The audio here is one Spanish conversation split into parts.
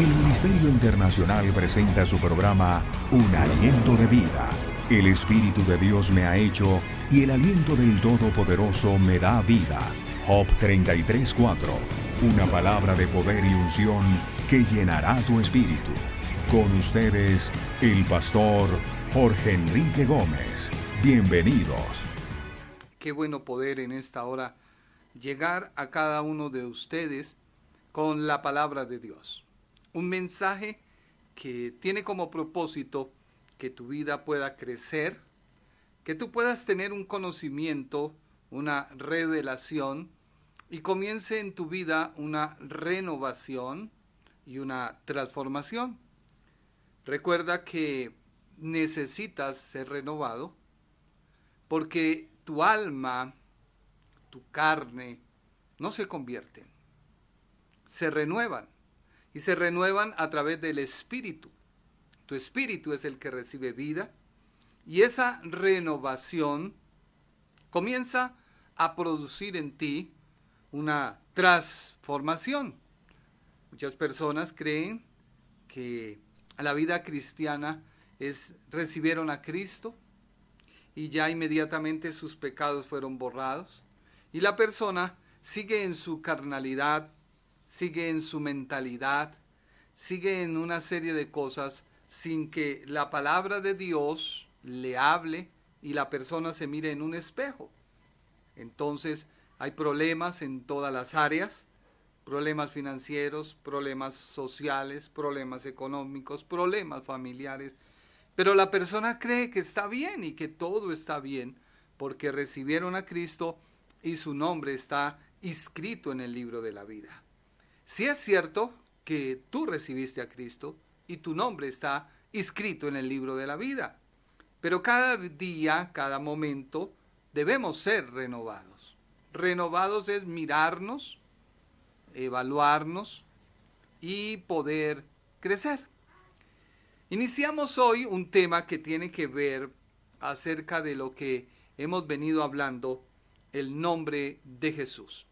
El Ministerio Internacional presenta su programa Un Aliento de Vida. El Espíritu de Dios me ha hecho y el aliento del Todopoderoso me da vida. Job 33:4. Una palabra de poder y unción que llenará tu espíritu. Con ustedes, el pastor Jorge Enrique Gómez. Bienvenidos. Qué bueno poder en esta hora llegar a cada uno de ustedes con la palabra de Dios. Un mensaje que tiene como propósito que tu vida pueda crecer, que tú puedas tener un conocimiento, una revelación y comience en tu vida una renovación y una transformación. Recuerda que necesitas ser renovado porque tu alma, tu carne, no se convierten, se renuevan. Y se renuevan a través del Espíritu. Tu Espíritu es el que recibe vida. Y esa renovación comienza a producir en ti una transformación. Muchas personas creen que la vida cristiana recibieron a Cristo y ya inmediatamente sus pecados fueron borrados. Y la persona sigue en su carnalidad, sigue en su mentalidad, sigue en una serie de cosas sin que la palabra de Dios le hable y la persona se mire en un espejo. Entonces hay problemas en todas las áreas, problemas financieros, problemas sociales, problemas económicos, problemas familiares, pero la persona cree que está bien y que todo está bien porque recibieron a Cristo y su nombre está inscrito en el libro de la vida. Sí es cierto que tú recibiste a Cristo y tu nombre está inscrito en el libro de la vida, pero cada día, cada momento, debemos ser renovados. Renovados es mirarnos, evaluarnos y poder crecer. Iniciamos hoy un tema que tiene que ver acerca de lo que hemos venido hablando, el nombre de Jesús.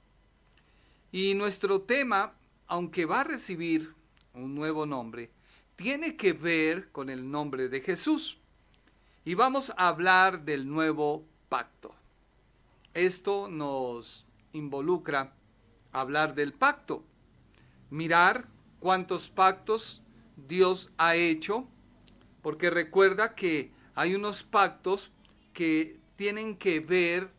Y nuestro tema, aunque va a recibir un nuevo nombre, tiene que ver con el nombre de Jesús. Y vamos a hablar del nuevo pacto. Esto nos involucra hablar del pacto. Mirar cuántos pactos Dios ha hecho, porque recuerda que hay unos pactos que tienen que ver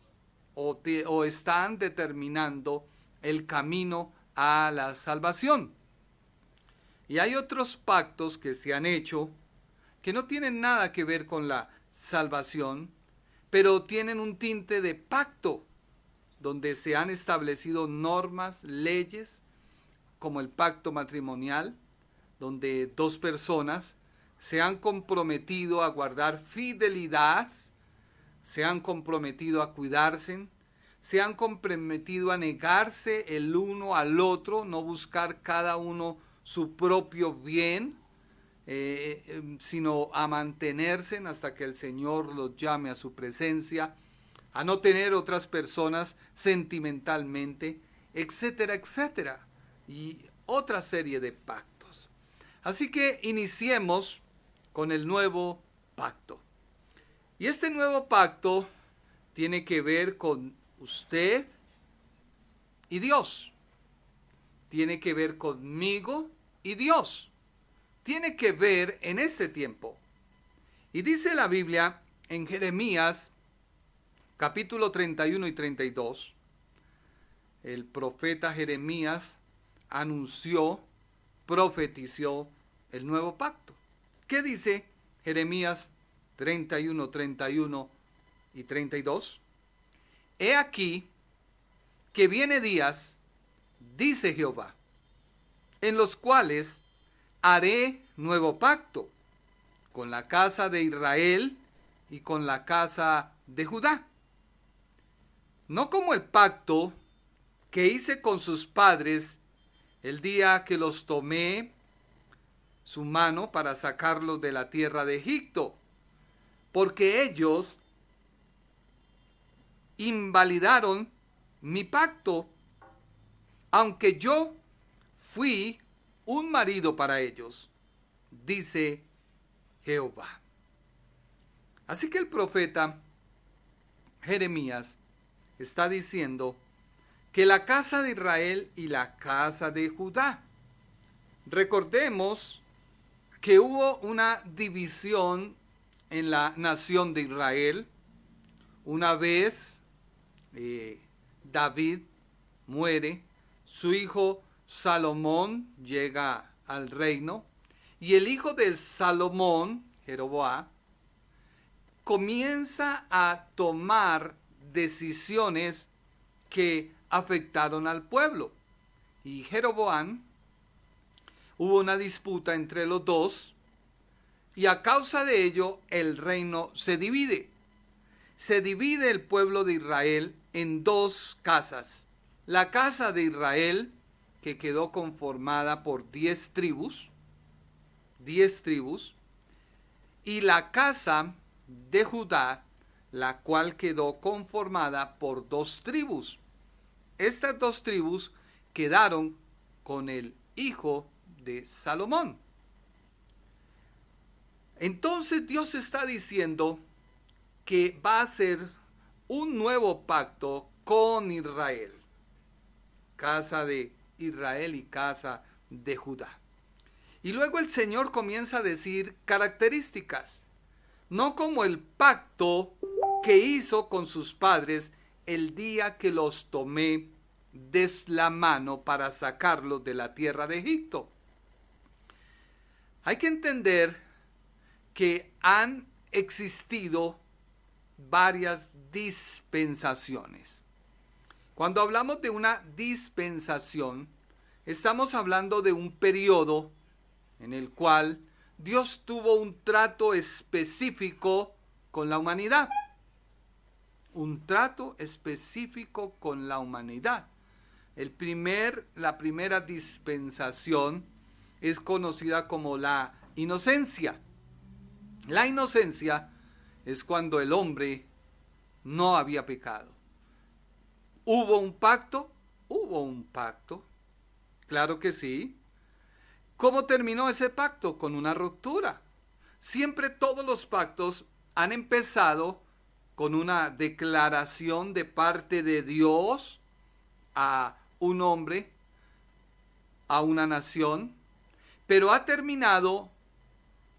o están determinando el camino a la salvación. Y hay otros pactos que se han hecho que no tienen nada que ver con la salvación, pero tienen un tinte de pacto, donde se han establecido normas, leyes, como el pacto matrimonial, donde dos personas se han comprometido a guardar fidelidad, se han comprometido a cuidarse, se han comprometido a negarse el uno al otro, no buscar cada uno su propio bien, sino a mantenerse hasta que el Señor los llame a su presencia, a no tener otras personas sentimentalmente, etcétera, etcétera, y otra serie de pactos. Así que iniciemos con el nuevo pacto. Y este nuevo pacto tiene que ver con usted y Dios. Tiene que ver conmigo y Dios. Tiene que ver en este tiempo. Y dice la Biblia en Jeremías capítulo 31 y 32, el profeta Jeremías anunció, profetizó el nuevo pacto. ¿Qué dice Jeremías 31, 31 y 32? He aquí que viene días, dice Jehová, en los cuales haré nuevo pacto con la casa de Israel y con la casa de Judá. No como el pacto que hice con sus padres el día que los tomé su mano para sacarlos de la tierra de Egipto, porque ellos invalidaron mi pacto, aunque yo fui un marido para ellos, dice Jehová. Así que el profeta Jeremías está diciendo que la casa de Israel y la casa de Judá, recordemos que hubo una división en la nación de Israel. Una vez David muere, su hijo Salomón llega al reino, y el hijo de Salomón, Jeroboam, comienza a tomar decisiones que afectaron al pueblo. Y Jeroboam, hubo una disputa entre los dos, y a causa de ello el reino se divide. Se divide el pueblo de Israel en dos casas. La casa de Israel, que quedó conformada por 10 tribus, y la casa de Judá, la cual quedó conformada por 2 tribus. Estas 2 tribus quedaron con el hijo de Salomón. Entonces Dios está diciendo que va a hacer un nuevo pacto con Israel, casa de Israel y casa de Judá. Y luego el Señor comienza a decir características, no como el pacto que hizo con sus padres el día que los tomé de la mano para sacarlos de la tierra de Egipto. Hay que entender que han existido varias dispensaciones. Cuando hablamos de una dispensación, estamos hablando de un periodo en el cual Dios tuvo un trato específico con la humanidad. Un trato específico con la humanidad. La primera dispensación es conocida como la inocencia. La inocencia es cuando el hombre no había pecado. ¿Hubo un pacto? Hubo un pacto. Claro que sí. ¿Cómo terminó ese pacto? Con una ruptura. Siempre todos los pactos han empezado con una declaración de parte de Dios a un hombre, a una nación, pero ha terminado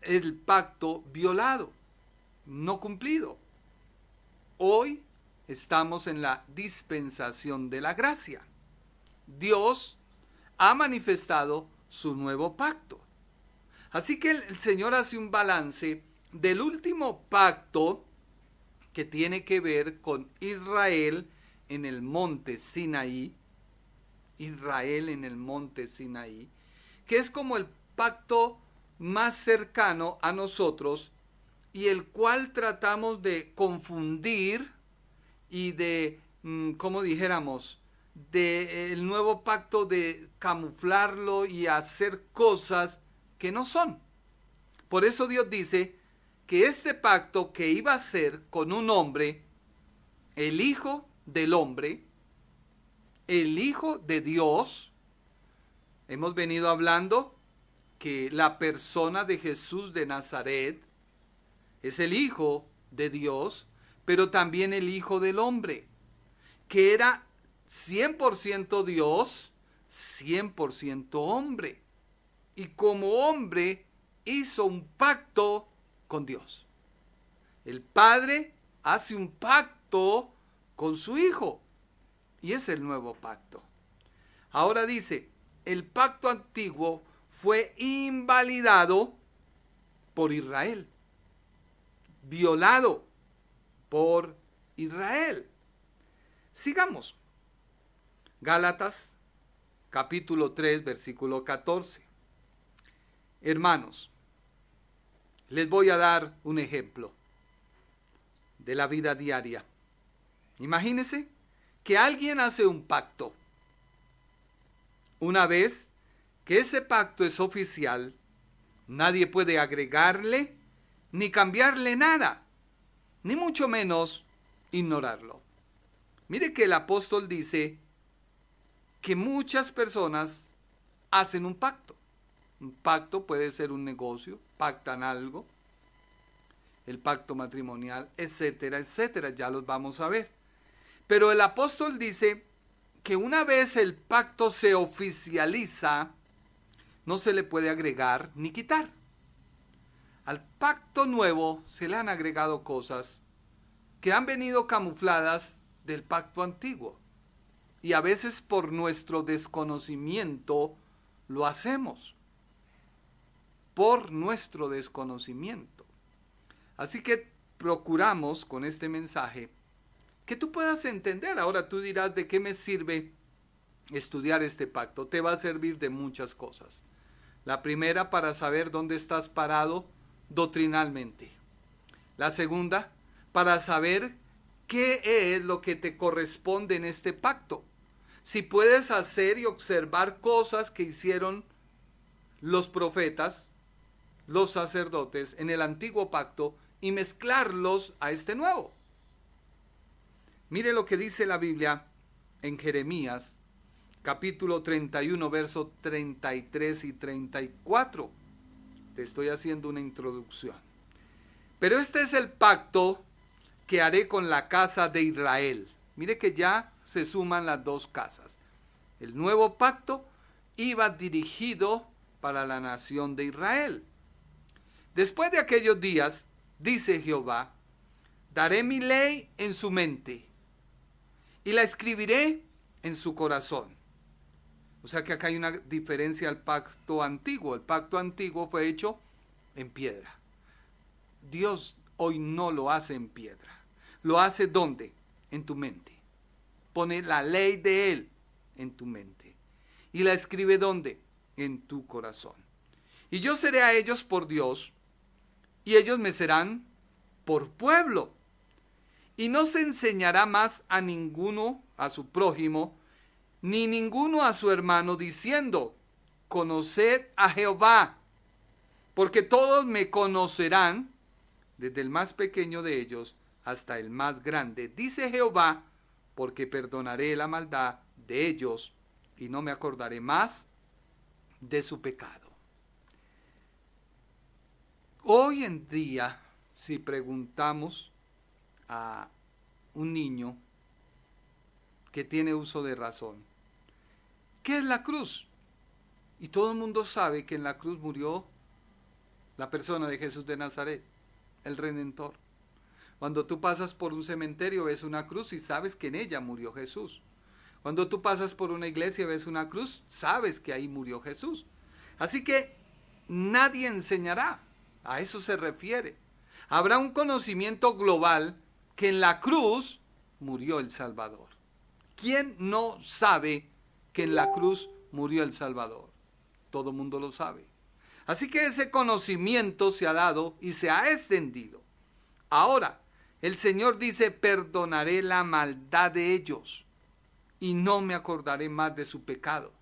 el pacto violado, no cumplido. Hoy estamos en la dispensación de la gracia. Dios ha manifestado su nuevo pacto. Así que el Señor hace un balance del último pacto que tiene que ver con Israel en el monte Sinaí. Israel en el monte Sinaí, que es como el pacto más cercano a nosotros y el cual tratamos de confundir y de, como dijéramos, de el nuevo pacto de camuflarlo y hacer cosas que no son. Por eso Dios dice que este pacto que iba a ser con un hombre, el Hijo del Hombre, el Hijo de Dios, hemos venido hablando que la persona de Jesús de Nazaret es el Hijo de Dios, pero también el Hijo del Hombre, que era 100% Dios, 100% hombre. Y como hombre hizo un pacto con Dios. El Padre hace un pacto con su Hijo. Y es el nuevo pacto. Ahora dice, el pacto antiguo fue invalidado por Israel. Violado por Israel. Sigamos. Gálatas, capítulo 3, versículo 14. Hermanos, les voy a dar un ejemplo de la vida diaria. Imagínense que alguien hace un pacto. Una vez que ese pacto es oficial, nadie puede agregarle ni cambiarle nada, ni mucho menos ignorarlo. Mire que el apóstol dice que muchas personas hacen un pacto. Un pacto puede ser un negocio, pactan algo, el pacto matrimonial, etcétera, etcétera, ya los vamos a ver. Pero el apóstol dice que una vez el pacto se oficializa, no se le puede agregar ni quitar. Al pacto nuevo se le han agregado cosas que han venido camufladas del pacto antiguo. Y a veces por nuestro desconocimiento lo hacemos. Por nuestro desconocimiento. Así que procuramos con este mensaje que tú puedas entender. Ahora tú dirás, ¿de qué me sirve estudiar este pacto? Te va a servir de muchas cosas. La primera, para saber dónde estás parado doctrinalmente. La segunda, para saber qué es lo que te corresponde en este pacto. Si puedes hacer y observar cosas que hicieron los profetas, los sacerdotes en el antiguo pacto y mezclarlos a este nuevo. Mire lo que dice la Biblia en Jeremías, capítulo 31, versos 33 y 34. Te estoy haciendo una introducción. Pero este es el pacto que haré con la casa de Israel. Mire que ya se suman las dos casas. El nuevo pacto iba dirigido para la nación de Israel. Después de aquellos días, dice Jehová, daré mi ley en su mente y la escribiré en su corazón. O sea que acá hay una diferencia al pacto antiguo. El pacto antiguo fue hecho en piedra. Dios hoy no lo hace en piedra. ¿Lo hace dónde? En tu mente. Pone la ley de Él en tu mente. ¿Y la escribe dónde? En tu corazón. Y yo seré a ellos por Dios, y ellos me serán por pueblo. Y no se enseñará más a ninguno, a su prójimo, ni ninguno a su hermano, diciendo, conoced a Jehová, porque todos me conocerán, desde el más pequeño de ellos hasta el más grande, dice Jehová, porque perdonaré la maldad de ellos, y no me acordaré más de su pecado. Hoy en día, si preguntamos a un niño que tiene uso de razón, ¿qué es la cruz? Y todo el mundo sabe que en la cruz murió la persona de Jesús de Nazaret, el Redentor. Cuando tú pasas por un cementerio ves una cruz y sabes que en ella murió Jesús. Cuando tú pasas por una iglesia y ves una cruz, sabes que ahí murió Jesús. Así que nadie enseñará, a eso se refiere. Habrá un conocimiento global que en la cruz murió el Salvador. ¿Quién no sabe que en la cruz murió el Salvador? Todo el mundo lo sabe. Así que ese conocimiento se ha dado y se ha extendido. Ahora, el Señor dice, perdonaré la maldad de ellos y no me acordaré más de su pecado.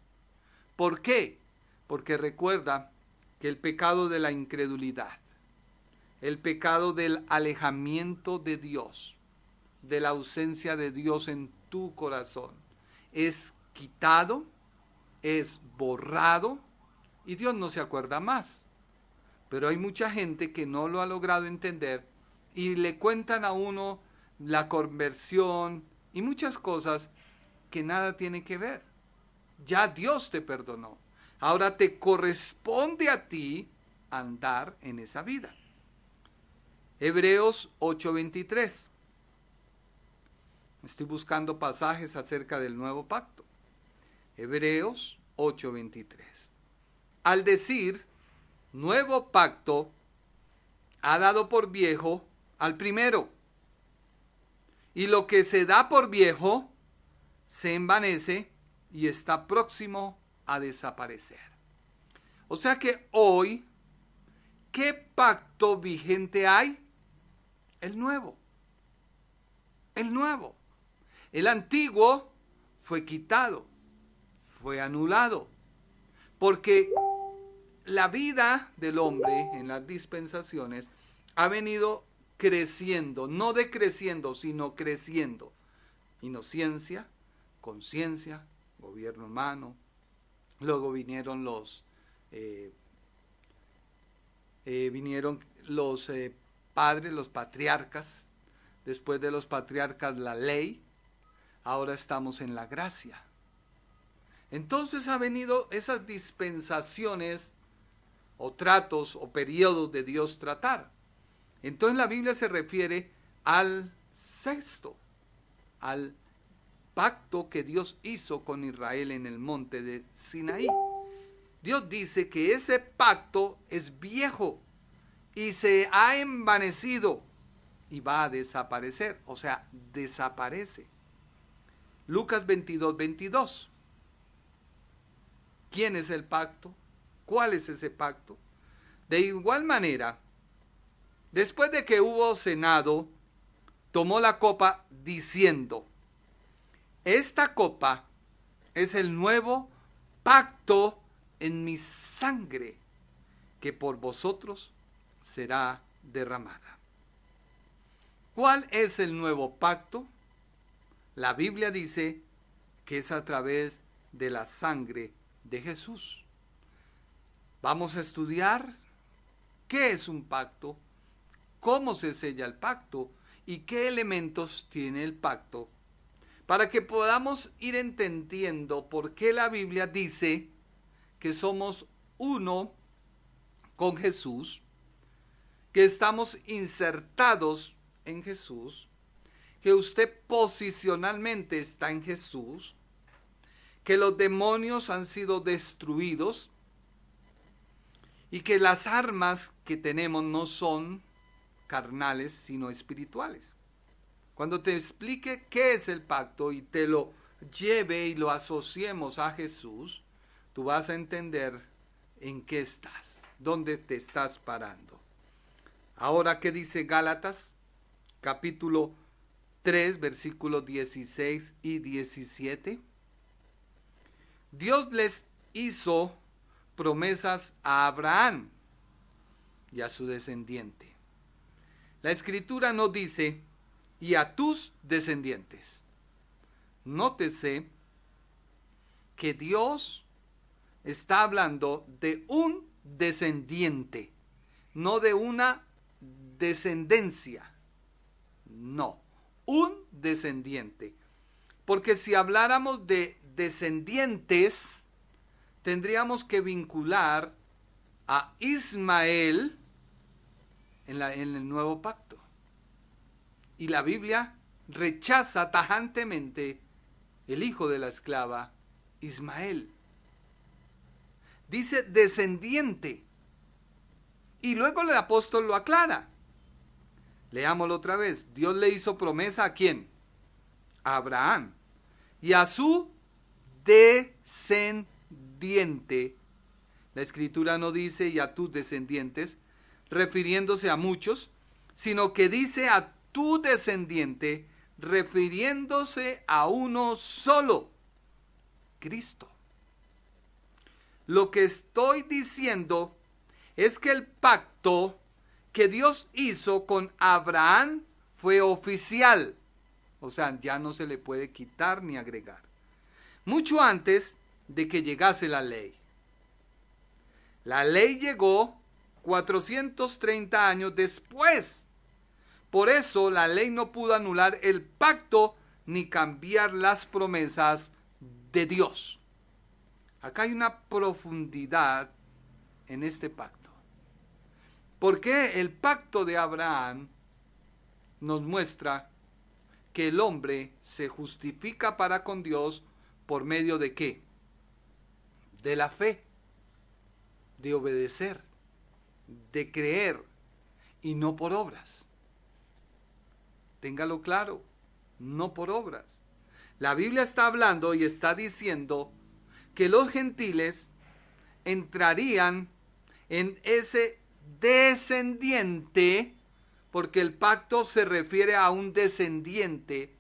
¿Por qué? Porque recuerda que el pecado de la incredulidad, el pecado del alejamiento de Dios, de la ausencia de Dios en tu corazón, es quitado, es borrado y Dios no se acuerda más. Pero hay mucha gente que no lo ha logrado entender y le cuentan a uno la conversión y muchas cosas que nada tiene que ver. Ya Dios te perdonó. Ahora te corresponde a ti andar en esa vida. Hebreos 8:23. Estoy buscando pasajes acerca del nuevo pacto. Hebreos 8:23. Al decir nuevo pacto, ha dado por viejo al primero. Y lo que se da por viejo se envanece y está próximo a desaparecer. O sea que hoy, ¿qué pacto vigente hay? El nuevo. El nuevo. El antiguo fue quitado, fue anulado, porque la vida del hombre en las dispensaciones ha venido creciendo, no decreciendo, sino creciendo. Inocencia, conciencia, gobierno humano, luego vinieron los vinieron los padres, los patriarcas, después de los patriarcas la ley, ahora estamos en la gracia. Entonces ha venido esas dispensaciones o tratos o periodos de Dios tratar. Entonces la Biblia se refiere al sexto, al pacto que Dios hizo con Israel en el monte de Sinaí. Dios dice que ese pacto es viejo y se ha envanecido y va a desaparecer, o sea, desaparece. Lucas 22:22. ¿Quién es el pacto? ¿Cuál es ese pacto? De igual manera, después de que hubo cenado, tomó la copa diciendo: esta copa es el nuevo pacto en mi sangre, que por vosotros será derramada. ¿Cuál es el nuevo pacto? La Biblia dice que es a través de la sangre de Jesús. Vamos a estudiar qué es un pacto, cómo se sella el pacto y qué elementos tiene el pacto, para que podamos ir entendiendo por qué la Biblia dice que somos uno con Jesús, que estamos insertados en Jesús, que usted posicionalmente está en Jesús, que los demonios han sido destruidos y que las armas que tenemos no son carnales, sino espirituales. Cuando te explique qué es el pacto y te lo lleve y lo asociemos a Jesús, tú vas a entender en qué estás, dónde te estás parando. Ahora, ¿qué dice Gálatas? Capítulo 3, versículos 16 y 17. Dios les hizo promesas a Abraham y a su descendiente. La Escritura no dice, y a tus descendientes. Nótese que Dios está hablando de un descendiente, no de una descendencia. No, un descendiente. Porque si habláramos de descendientes, tendríamos que vincular a Ismael en el nuevo pacto. Y la Biblia rechaza tajantemente el hijo de la esclava, Ismael. Dice descendiente. Y luego el apóstol lo aclara. Leámoslo otra vez. Dios le hizo promesa ¿a quién? A Abraham. Y a su descendiente. La Escritura no dice y a tus descendientes, refiriéndose a muchos, sino que dice a tu descendiente, refiriéndose a uno solo, Cristo. Lo que estoy diciendo es que el pacto que Dios hizo con Abraham fue oficial. O sea, ya no se le puede quitar ni agregar. Mucho antes de que llegase la ley. La ley llegó 430 años después. Por eso la ley no pudo anular el pacto ni cambiar las promesas de Dios. Acá hay una profundidad en este pacto. Porque el pacto de Abraham nos muestra que el hombre se justifica para con Dios por medio de ¿qué? De la fe, de obedecer, de creer y no por obras. Téngalo claro, no por obras. La Biblia está hablando y está diciendo que los gentiles entrarían en ese descendiente, porque el pacto se refiere a un descendiente.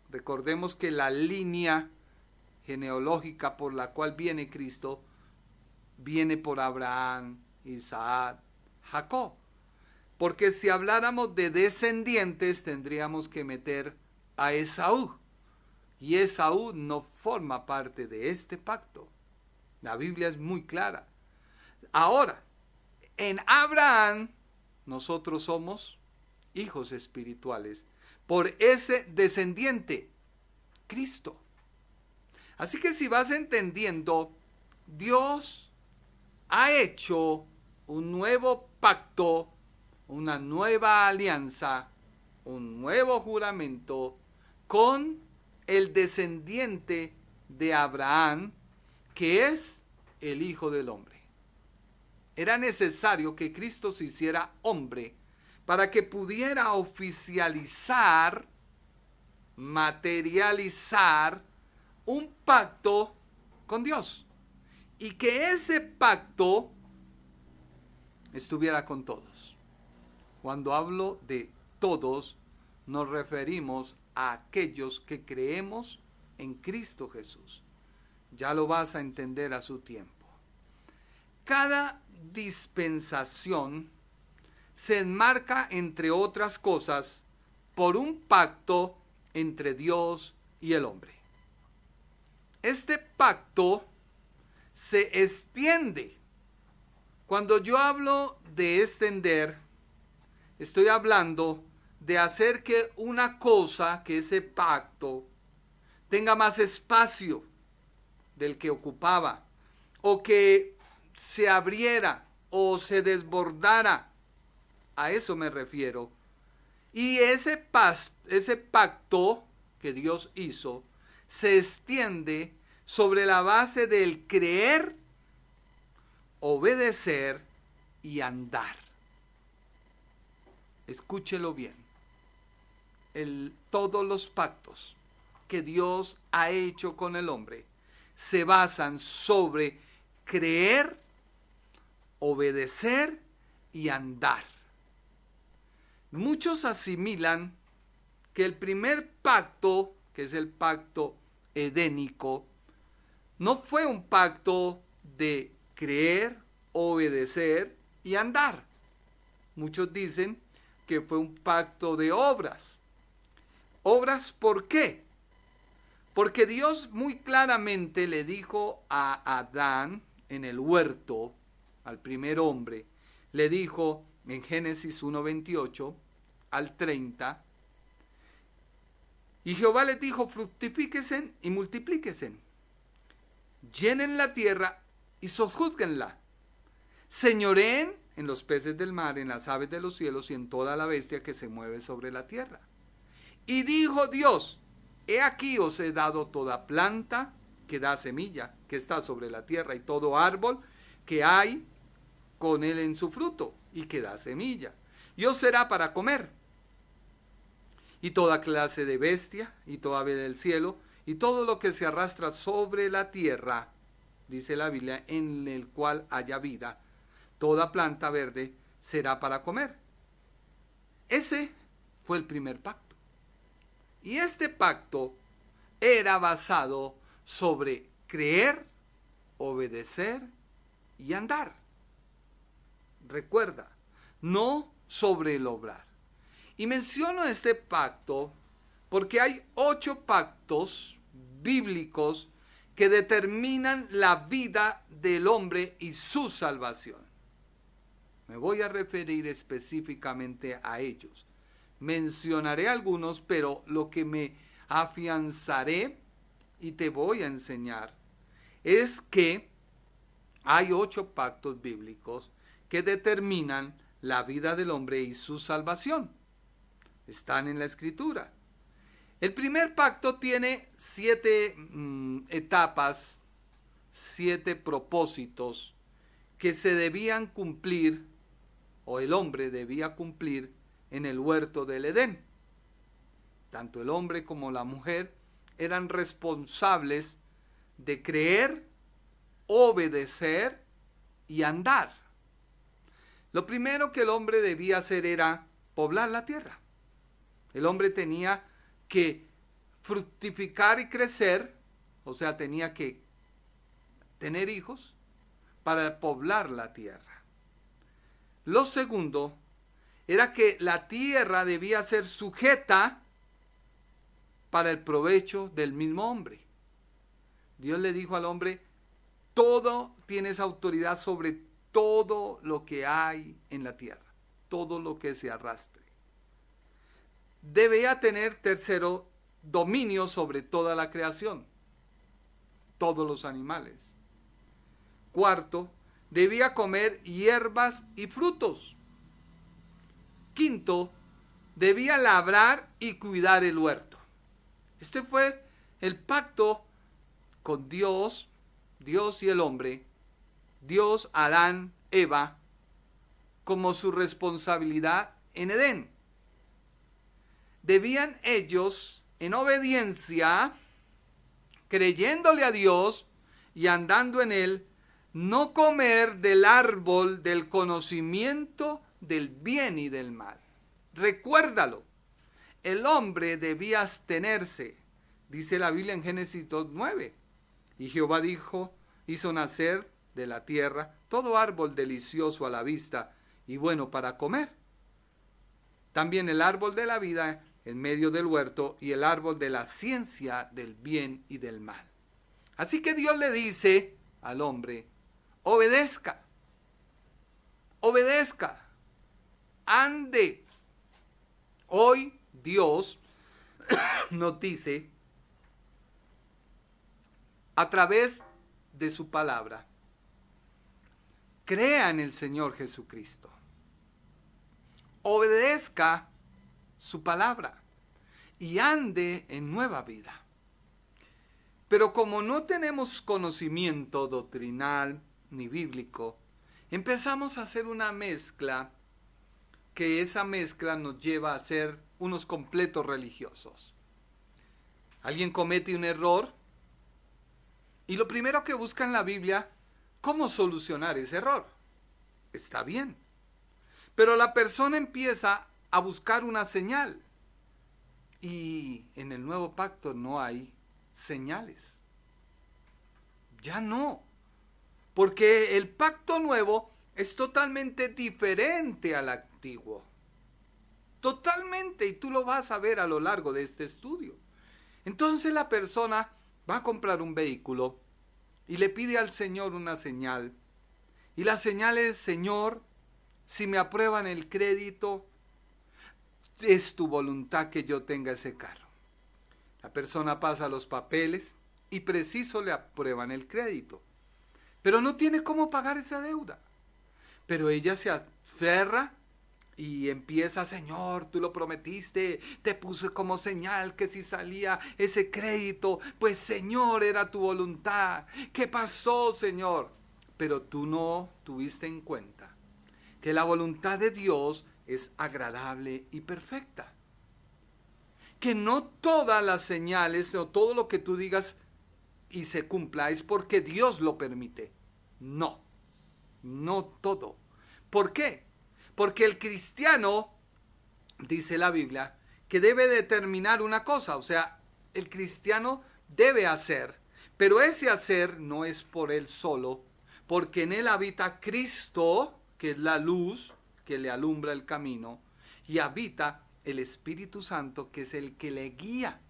Recordemos que la línea genealógica por la cual viene Cristo viene por Abraham, Isaac, Jacob. Porque si habláramos de descendientes tendríamos que meter a Esaú. Y Esaú no forma parte de este pacto. La Biblia es muy clara. Ahora, en Abraham nosotros somos hijos espirituales por ese descendiente, Cristo. Así que si vas entendiendo, Dios ha hecho un nuevo pacto, una nueva alianza, un nuevo juramento con el descendiente de Abraham, que es el Hijo del Hombre. Era necesario que Cristo se hiciera hombre para que pudiera oficializar, materializar un pacto con Dios. Y que ese pacto estuviera con todos. Cuando hablo de todos, nos referimos a aquellos que creemos en Cristo Jesús. Ya lo vas a entender a su tiempo. Cada dispensación se enmarca, entre otras cosas, por un pacto entre Dios y el hombre. Este pacto se extiende. Cuando yo hablo de extender, estoy hablando de hacer que una cosa, que ese pacto, tenga más espacio del que ocupaba, o que se abriera o se desbordara. A eso me refiero. Y ese pacto que Dios hizo se extiende sobre la base del creer, obedecer y andar. Escúchelo bien. Todos los pactos que Dios ha hecho con el hombre se basan sobre creer, obedecer y andar. Muchos asimilan que el primer pacto, que es el pacto edénico, no fue un pacto de creer, obedecer y andar. Muchos dicen que fue un pacto de obras. ¿Obras por qué? Porque Dios muy claramente le dijo a Adán en el huerto, al primer hombre, le dijo en Génesis 1:28 al 30, y Jehová les dijo: fructifíquesen y multiplíquesen, llenen la tierra y sojúzguenla, señoreen en los peces del mar, en las aves de los cielos y en toda la bestia que se mueve sobre la tierra. Y dijo Dios: he aquí os he dado toda planta que da semilla, que está sobre la tierra, y todo árbol que hay con él en su fruto, y que da semilla, y os será para comer. Y toda clase de bestia, y toda ave del cielo, y todo lo que se arrastra sobre la tierra, dice la Biblia, en el cual haya vida, toda planta verde será para comer. Ese fue el primer pacto. Y este pacto era basado sobre creer, obedecer y andar. Recuerda, no sobre el obrar. Y menciono este pacto porque hay 8 pactos bíblicos que determinan la vida del hombre y su salvación. Me voy a referir específicamente a ellos. Mencionaré algunos, pero lo que me afianzaré y te voy a enseñar es que hay 8 pactos bíblicos que determinan la vida del hombre y su salvación. Están en la Escritura. El primer pacto tiene 7 etapas, 7 propósitos que se debían cumplir, o el hombre debía cumplir, en el huerto del Edén. Tanto el hombre como la mujer eran responsables de creer, obedecer y andar. Lo primero que el hombre debía hacer era poblar la tierra. El hombre tenía que fructificar y crecer, o sea, tenía que tener hijos para poblar la tierra. Lo segundo era que la tierra debía ser sujeta para el provecho del mismo hombre. Dios le dijo al hombre: todo tienes autoridad sobre todo lo que hay en la tierra, todo lo que se arrastre. Debía tener, tercero, dominio sobre toda la creación, todos los animales. Cuarto, debía comer hierbas y frutos. Quinto, debía labrar y cuidar el huerto. Este fue el pacto con Dios, Dios y el hombre, Dios, Adán, Eva, como su responsabilidad en Edén. Debían ellos, en obediencia, creyéndole a Dios y andando en él, no comer del árbol del conocimiento del bien y del mal. Recuérdalo, el hombre debía abstenerse, dice la Biblia en Génesis 2:9. Y Jehová hizo nacer de la tierra todo árbol delicioso a la vista y bueno para comer. También el árbol de la vida en medio del huerto y el árbol de la ciencia del bien y del mal. Así que Dios le dice al hombre, obedezca, ande. Hoy Dios nos dice a través de su palabra, crea en el Señor Jesucristo, obedezca su palabra y ande en nueva vida. Pero como no tenemos conocimiento doctrinal ni bíblico, empezamos a hacer una mezcla, que esa mezcla nos lleva a ser unos completos religiosos. Alguien comete un error y lo primero que busca en la Biblia, ¿cómo solucionar ese error? Está bien. Pero la persona empieza a buscar una señal. Y en el nuevo pacto no hay señales. Ya no. Porque el pacto nuevo es totalmente diferente al antiguo. Totalmente. Y tú lo vas a ver a lo largo de este estudio. Entonces la persona va a comprar un vehículo y le pide al Señor una señal. Y la señal es, Señor, si me aprueban el crédito, es tu voluntad que yo tenga ese carro. La persona pasa los papeles y preciso le aprueban el crédito. Pero no tiene cómo pagar esa deuda. Pero ella se aferra y empieza, Señor, tú lo prometiste, te puse como señal que si salía ese crédito, pues Señor, era tu voluntad. ¿Qué pasó, Señor? Pero tú no tuviste en cuenta que la voluntad de Dios es agradable y perfecta. Que no todas las señales o todo lo que tú digas y se cumpla es porque Dios lo permite. No, no todo. ¿Por qué? Porque el cristiano, dice la Biblia, que debe determinar una cosa, o sea, el cristiano debe hacer, pero ese hacer no es por él solo, porque en él habita Cristo, que es la luz que le alumbra el camino, y habita el Espíritu Santo, que es el que le guía.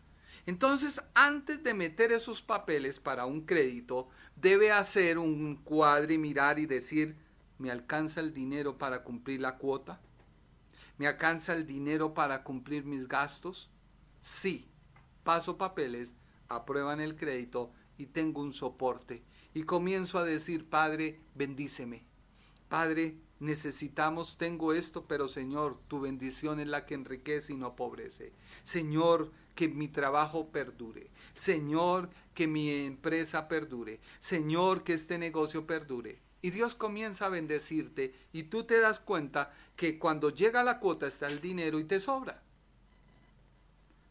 Entonces, antes de meter esos papeles para un crédito, debe hacer un cuadro y mirar y decir, ¿me alcanza el dinero para cumplir la cuota? ¿Me alcanza el dinero para cumplir mis gastos? Sí, paso papeles, aprueban el crédito y tengo un soporte. Y comienzo a decir, Padre, bendíceme. Padre, necesitamos, tengo esto, pero Señor, tu bendición es la que enriquece y no pobrece. Señor, que mi trabajo perdure. Señor, que mi empresa perdure. Señor, que este negocio perdure. Y Dios comienza a bendecirte y tú te das cuenta que cuando llega la cuota está el dinero y te sobra.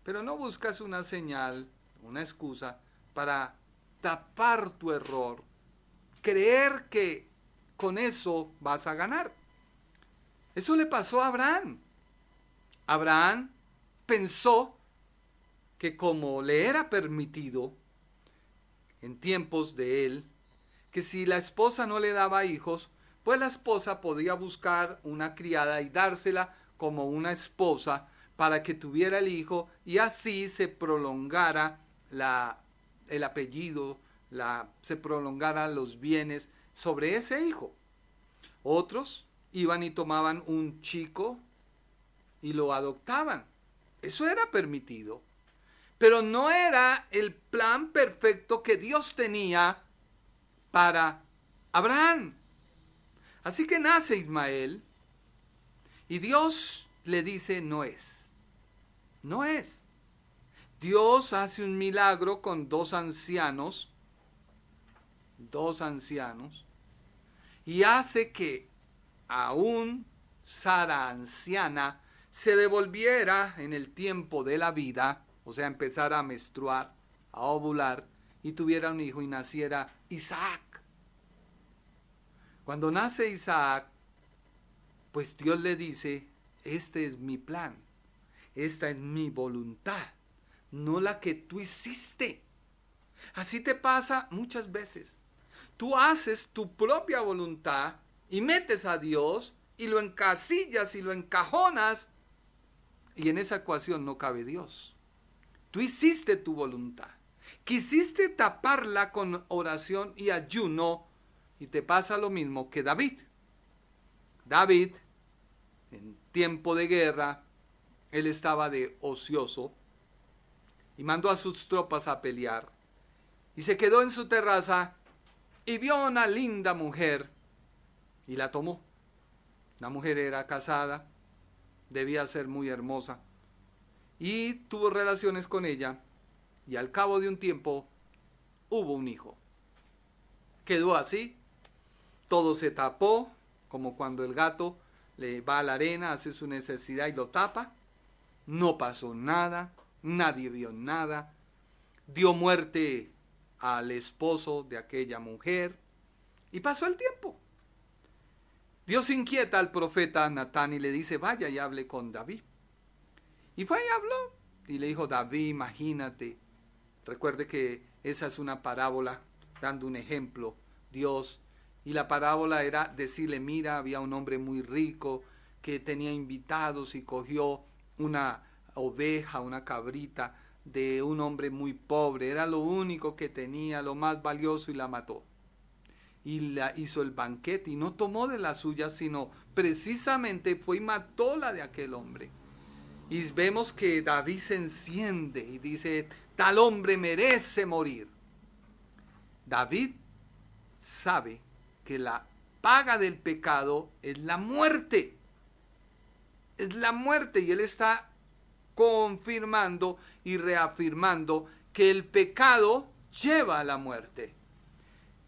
Pero no buscas una señal, una excusa para tapar tu error, creer que con eso vas a ganar. Eso le pasó a Abraham. Abraham pensó que como le era permitido en tiempos de él, que si la esposa no le daba hijos, pues la esposa podía buscar una criada y dársela como una esposa para que tuviera el hijo y así se prolongara el apellido, se prolongaran los bienes sobre ese hijo. Otros iban y tomaban un chico y lo adoptaban. Eso era permitido. Pero no era el plan perfecto que Dios tenía para Abraham. Así que nace Ismael y Dios le dice no es. No es. Dios hace un milagro con dos ancianos, y hace que aún Sara anciana se devolviera en el tiempo de la vida, o sea, empezara a menstruar, a ovular, y tuviera un hijo y naciera Isaac. Cuando nace Isaac, pues Dios le dice, este es mi plan, esta es mi voluntad, no la que tú hiciste. Así te pasa muchas veces. Tú haces tu propia voluntad y metes a Dios y lo encasillas y lo encajonas, y en esa ecuación no cabe Dios. Tú hiciste tu voluntad, quisiste taparla con oración y ayuno, y te pasa lo mismo que David. David, en tiempo de guerra, él estaba de ocioso y mandó a sus tropas a pelear, y se quedó en su terraza y vio a una linda mujer y la tomó. La mujer era casada, debía ser muy hermosa, y tuvo relaciones con ella, y al cabo de un tiempo hubo un hijo. Quedó así, todo se tapó, como cuando el gato le va a la arena, hace su necesidad y lo tapa. No pasó nada, nadie vio nada. Dio muerte al esposo de aquella mujer y pasó el tiempo. Dios inquieta al profeta Natán y le dice, vaya y hable con David. Y fue y habló y le dijo, David, imagínate, recuerde que esa es una parábola dando un ejemplo, Dios, y la parábola era decirle, mira, había un hombre muy rico que tenía invitados y cogió una oveja, una cabrita de un hombre muy pobre, era lo único que tenía, lo más valioso, y la mató. Y la hizo el banquete y no tomó de la suya, sino precisamente fue y mató la de aquel hombre. Y vemos que David se enciende y dice, tal hombre merece morir. David sabe que la paga del pecado es la muerte. Es la muerte, y él está confirmando y reafirmando que el pecado lleva a la muerte.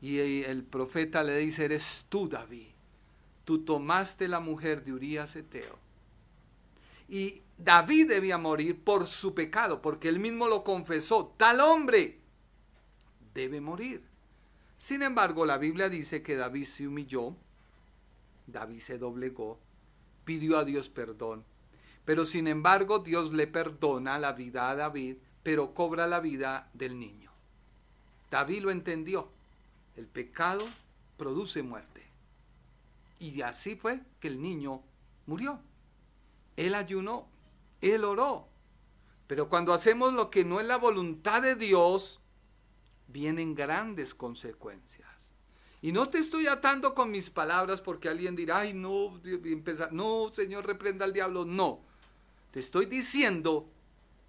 Y el profeta le dice, eres tú, David. Tú tomaste la mujer de Urías Eteo. Y David debía morir por su pecado, porque él mismo lo confesó. Tal hombre debe morir. Sin embargo, la Biblia dice que David se humilló, David se doblegó, pidió a Dios perdón. Pero sin embargo, Dios le perdona la vida a David, pero cobra la vida del niño. David lo entendió. El pecado produce muerte. Y así fue que el niño murió. Él ayunó, él oró. Pero cuando hacemos lo que no es la voluntad de Dios, vienen grandes consecuencias. Y no te estoy atando con mis palabras porque alguien dirá, ay, no, no, Señor, reprenda al diablo. No, te estoy diciendo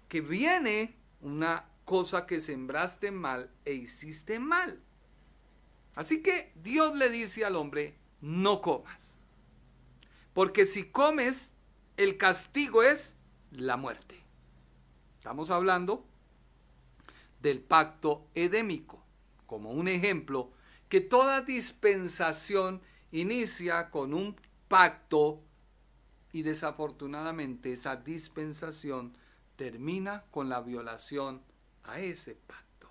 que viene una cosa que sembraste mal e hiciste mal. Así que Dios le dice al hombre, no comas. Porque si comes, el castigo es la muerte. Estamos hablando del pacto edémico, como un ejemplo, que toda dispensación inicia con un pacto y desafortunadamente esa dispensación termina con la violación a ese pacto.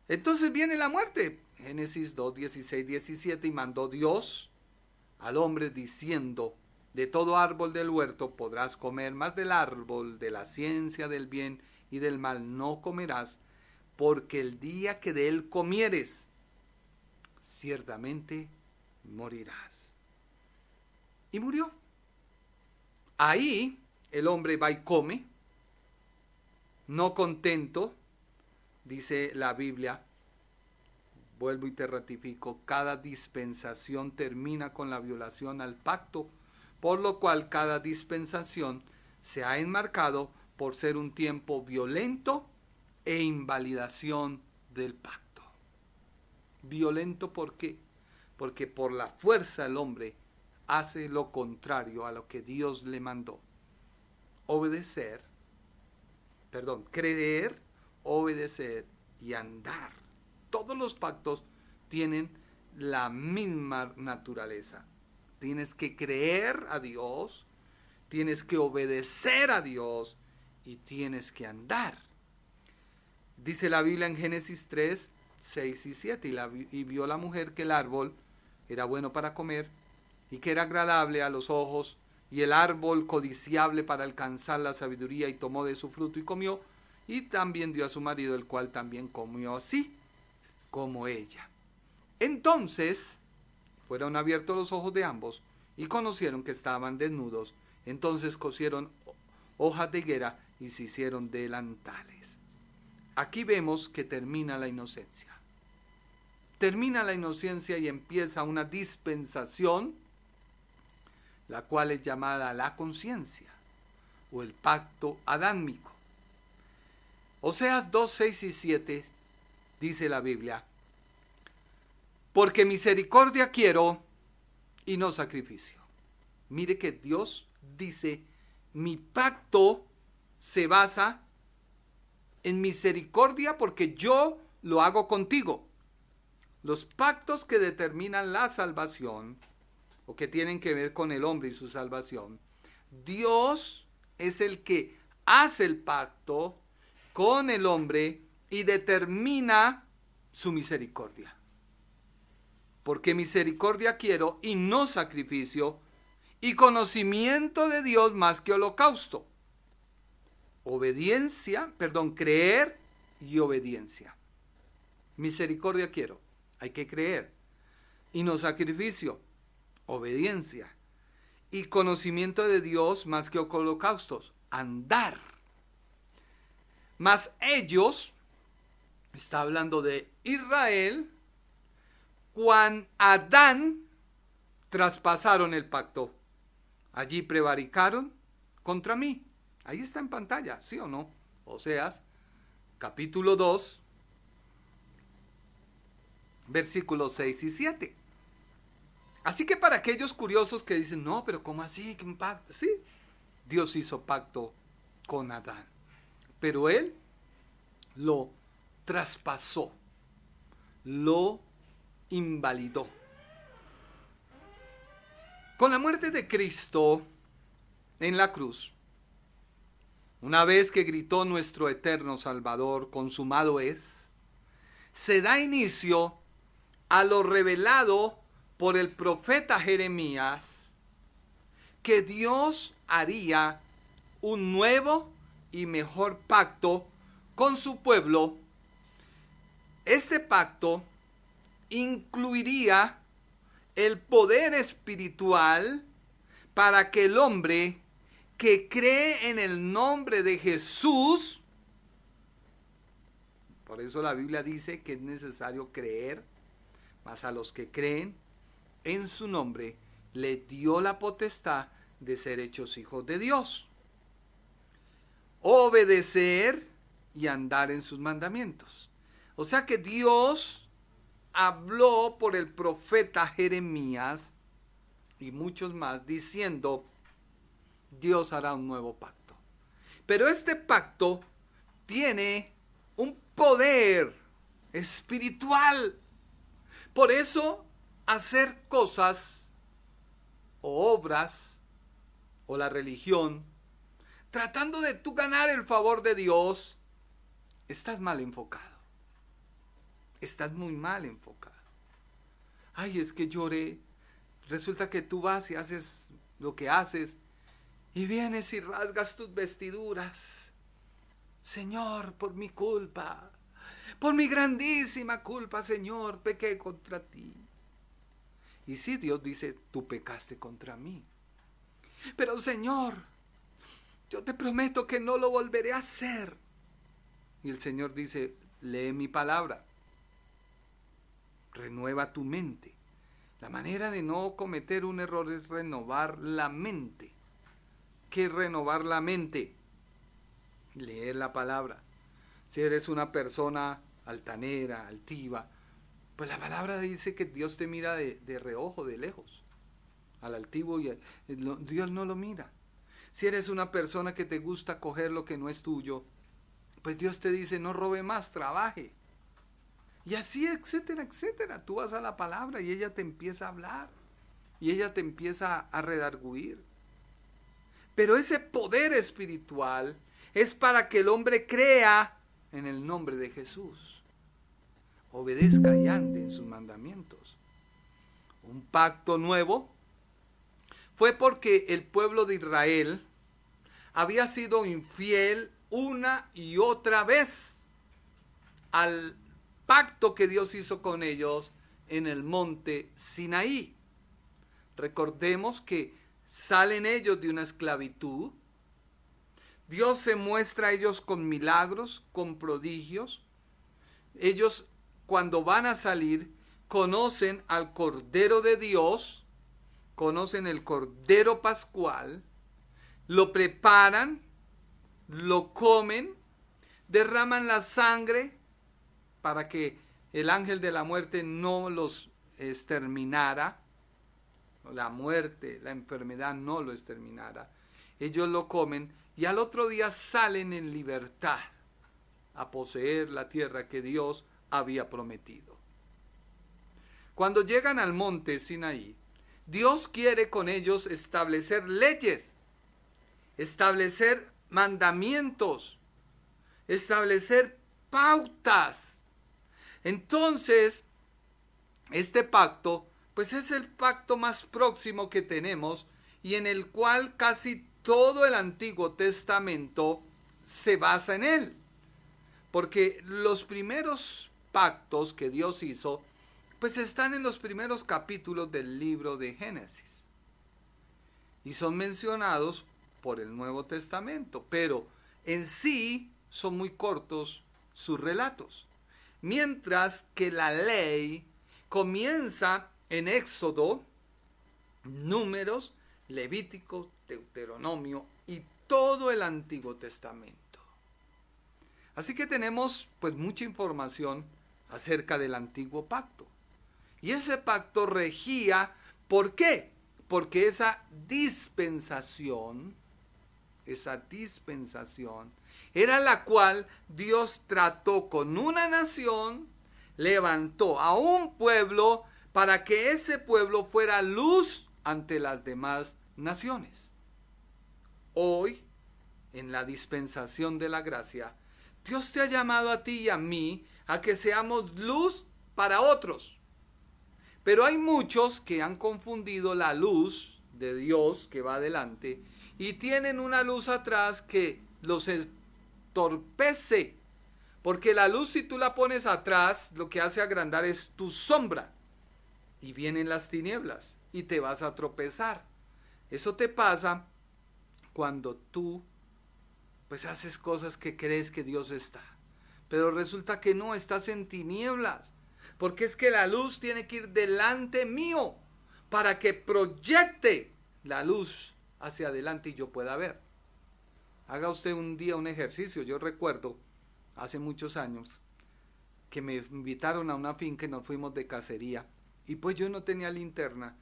Entonces viene la muerte, Génesis 2, 16, 17, y mandó Dios al hombre diciendo, de todo árbol del huerto podrás comer, mas del árbol de la ciencia del bien y del mal no comerás, porque el día que de él comieres, ciertamente morirás. Y murió. Ahí el hombre va y come, no contento, dice la Biblia, vuelvo y te ratifico, cada dispensación termina con la violación al pacto, por lo cual cada dispensación se ha enmarcado por ser un tiempo violento e invalidación del pacto. Violento, ¿por qué? Porque por la fuerza el hombre hace lo contrario a lo que Dios le mandó. Creer, obedecer y andar. Todos los pactos tienen la misma naturaleza. Tienes que creer a Dios, tienes que obedecer a Dios y tienes que andar. Dice la Biblia en Génesis 3, 6 y 7, y vio la mujer que el árbol era bueno para comer y que era agradable a los ojos, y el árbol codiciable para alcanzar la sabiduría, y tomó de su fruto y comió, y también dio a su marido, el cual también comió así como ella. Entonces fueron abiertos los ojos de ambos y conocieron que estaban desnudos. Entonces cosieron hojas de higuera y se hicieron delantales. Aquí vemos que termina la inocencia. Termina la inocencia y empieza una dispensación, la cual es llamada la conciencia o el pacto adámico. Oseas 2, 6 y 7 dice la Biblia: porque misericordia quiero y no sacrificio. Mire que Dios dice, mi pacto se basa en misericordia porque yo lo hago contigo. Los pactos que determinan la salvación o que tienen que ver con el hombre y su salvación, Dios es el que hace el pacto con el hombre y determina su misericordia. Porque misericordia quiero y no sacrificio, y conocimiento de Dios más que holocausto. Creer y obediencia. Misericordia quiero, hay que creer, y no sacrificio, obediencia, y conocimiento de Dios más que holocaustos, andar. Mas ellos, está hablando de Israel, cuando Adán traspasaron el pacto, allí prevaricaron contra mí. Ahí está en pantalla, ¿sí o no? Oseas, capítulo 2, versículos 6 y 7. Así que para aquellos curiosos que dicen, no, pero ¿cómo así? ¿Qué pacto? Sí, Dios hizo pacto con Adán, pero él lo traspasó, lo invalidó. Con la muerte de Cristo en la cruz, una vez que gritó nuestro eterno Salvador, consumado es, se da inicio a lo revelado por el profeta Jeremías, que Dios haría un nuevo y mejor pacto con su pueblo. Este pacto incluiría el poder espiritual para que el hombre que cree en el nombre de Jesús, por eso la Biblia dice que es necesario creer, mas a los que creen en su nombre le dio la potestad de ser hechos hijos de Dios, obedecer y andar en sus mandamientos. O sea que Dios habló por el profeta Jeremías y muchos más diciendo, Dios hará un nuevo pacto. Pero este pacto tiene un poder espiritual. Por eso hacer cosas o obras o la religión tratando de tú ganar el favor de Dios, estás mal enfocado. Estás muy mal enfocado. Ay, es que lloré. Resulta que tú vas y haces lo que haces y vienes y rasgas tus vestiduras. Señor, por mi culpa, por mi grandísima culpa, Señor, pequé contra ti. Y sí, Dios dice, tú pecaste contra mí. Pero Señor, yo te prometo que no lo volveré a hacer. Y el Señor dice, lee mi palabra. renueva tu mente. La manera de no cometer un error es renovar la mente. ¿Qué es renovar la mente? Leer la palabra. Si eres una persona altanera, altiva, pues la palabra dice que Dios te mira de reojo, de lejos. Al altivo Dios no lo mira. Si eres una persona que te gusta coger lo que no es tuyo, pues Dios te dice, no robe más, trabaje. Y así, etcétera, etcétera. Tú vas a la palabra y ella te empieza a hablar. Y ella te empieza a redarguir. Pero ese poder espiritual es para que el hombre crea en el nombre de Jesús. Obedezca y ande en sus mandamientos. Un pacto nuevo fue porque el pueblo de Israel había sido infiel una y otra vez al pacto que Dios hizo con ellos en el monte Sinaí. Recordemos que salen ellos de una esclavitud. Dios se muestra a ellos con milagros, con prodigios. Ellos, cuando van a salir, conocen al Cordero de Dios, conocen el Cordero Pascual, lo preparan, lo comen, derraman la sangre para que el ángel de la muerte no los exterminara, la muerte, la enfermedad no lo exterminara. Ellos lo comen y al otro día salen en libertad a poseer la tierra que Dios había prometido. Cuando llegan al monte Sinaí, Dios quiere con ellos establecer leyes, establecer mandamientos, establecer pautas. Entonces, este pacto, pues es el pacto más próximo que tenemos y en el cual casi todo el Antiguo Testamento se basa en él. Porque los primeros pactos que Dios hizo, pues están en los primeros capítulos del libro de Génesis. Y son mencionados por el Nuevo Testamento, pero en sí son muy cortos sus relatos. Mientras que la ley comienza en Éxodo, Números, Levítico, Deuteronomio y todo el Antiguo Testamento. Así que tenemos pues mucha información acerca del antiguo pacto. Y ese pacto regía, ¿por qué? Porque esa dispensación era la cual Dios trató con una nación, levantó a un pueblo para que ese pueblo fuera luz ante las demás naciones. Hoy, en la dispensación de la gracia, Dios te ha llamado a ti y a mí a que seamos luz para otros. Pero hay muchos que han confundido la luz de Dios que va adelante y tienen una luz atrás que los entorpece. Porque la luz, si tú la pones atrás, lo que hace agrandar es tu sombra. Y vienen las tinieblas y te vas a tropezar. Eso te pasa cuando tú pues haces cosas que crees que Dios está. Pero resulta que no, estás en tinieblas. Porque es que la luz tiene que ir delante mío para que proyecte la luz hacia adelante y yo pueda ver. Haga usted un día un ejercicio. Yo recuerdo hace muchos años que me invitaron a una finca y nos fuimos de cacería. Y pues yo no tenía linterna.